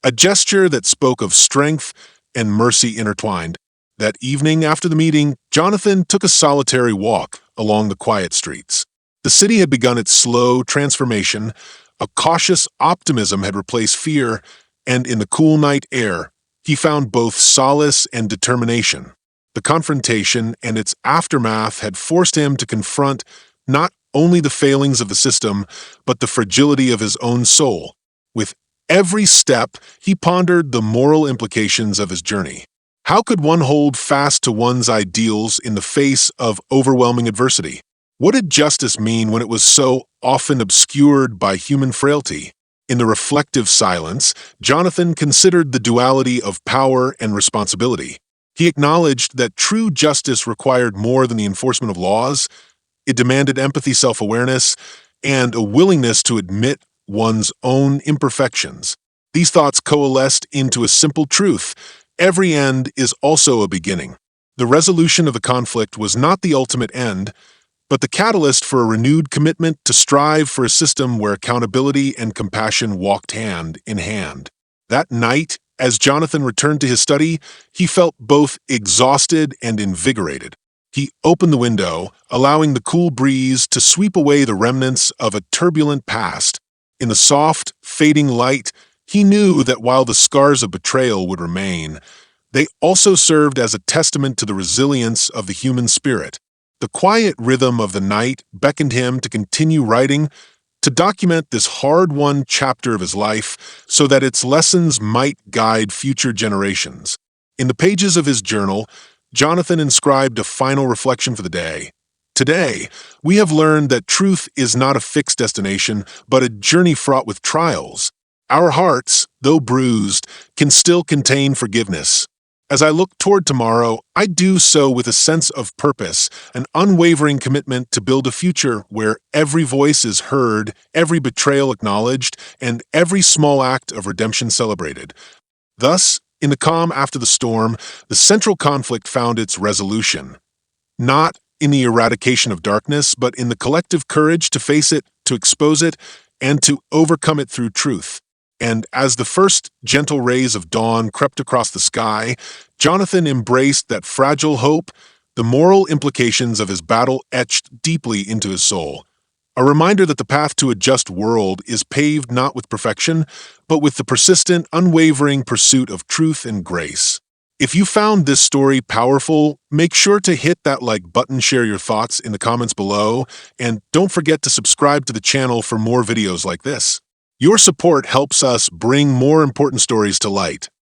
a gesture that spoke of strength and mercy intertwined. That evening after the meeting, Jonathan took a solitary walk along the quiet streets. The city had begun its slow transformation, a cautious optimism had replaced fear, and in the cool night air, he found both solace and determination. The confrontation and its aftermath had forced him to confront not only the failings of the system, but the fragility of his own soul. With every step, he pondered the moral implications of his journey. How could one hold fast to one's ideals in the face of overwhelming adversity? What did justice mean when it was so often obscured by human frailty? In the reflective silence, Jonathan considered the duality of power and responsibility. He acknowledged that true justice required more than the enforcement of laws. It demanded empathy, self-awareness, and a willingness to admit one's own imperfections. These thoughts coalesced into a simple truth: every end is also a beginning. The resolution of the conflict was not the ultimate end, but the catalyst for a renewed commitment to strive for a system where accountability and compassion walked hand in hand. That night, as Jonathan returned to his study, he felt both exhausted and invigorated. He opened the window, allowing the cool breeze to sweep away the remnants of a turbulent past. In the soft, fading light, he knew that while the scars of betrayal would remain, they also served as a testament to the resilience of the human spirit. The quiet rhythm of the night beckoned him to continue writing, to document this hard-won chapter of his life so that its lessons might guide future generations. In the pages of his journal, Jonathan inscribed a final reflection for the day. Today, we have learned that truth is not a fixed destination, but a journey fraught with trials. Our hearts, though bruised, can still contain forgiveness. As I look toward tomorrow, I do so with a sense of purpose, an unwavering commitment to build a future where every voice is heard, every betrayal acknowledged, and every small act of redemption celebrated. Thus, in the calm after the storm, the central conflict found its resolution. not in the eradication of darkness, but in the collective courage to face it, to expose it, and to overcome it through truth. And as the first gentle rays of dawn crept across the sky, Jonathan embraced that fragile hope, the moral implications of his battle etched deeply into his soul. A reminder that the path to a just world is paved not with perfection, but with the persistent, unwavering pursuit of truth and grace. If you found this story powerful, make sure to hit that like button, share your thoughts in the comments below, and don't forget to subscribe to the channel for more videos like this. Your support helps us bring more important stories to light.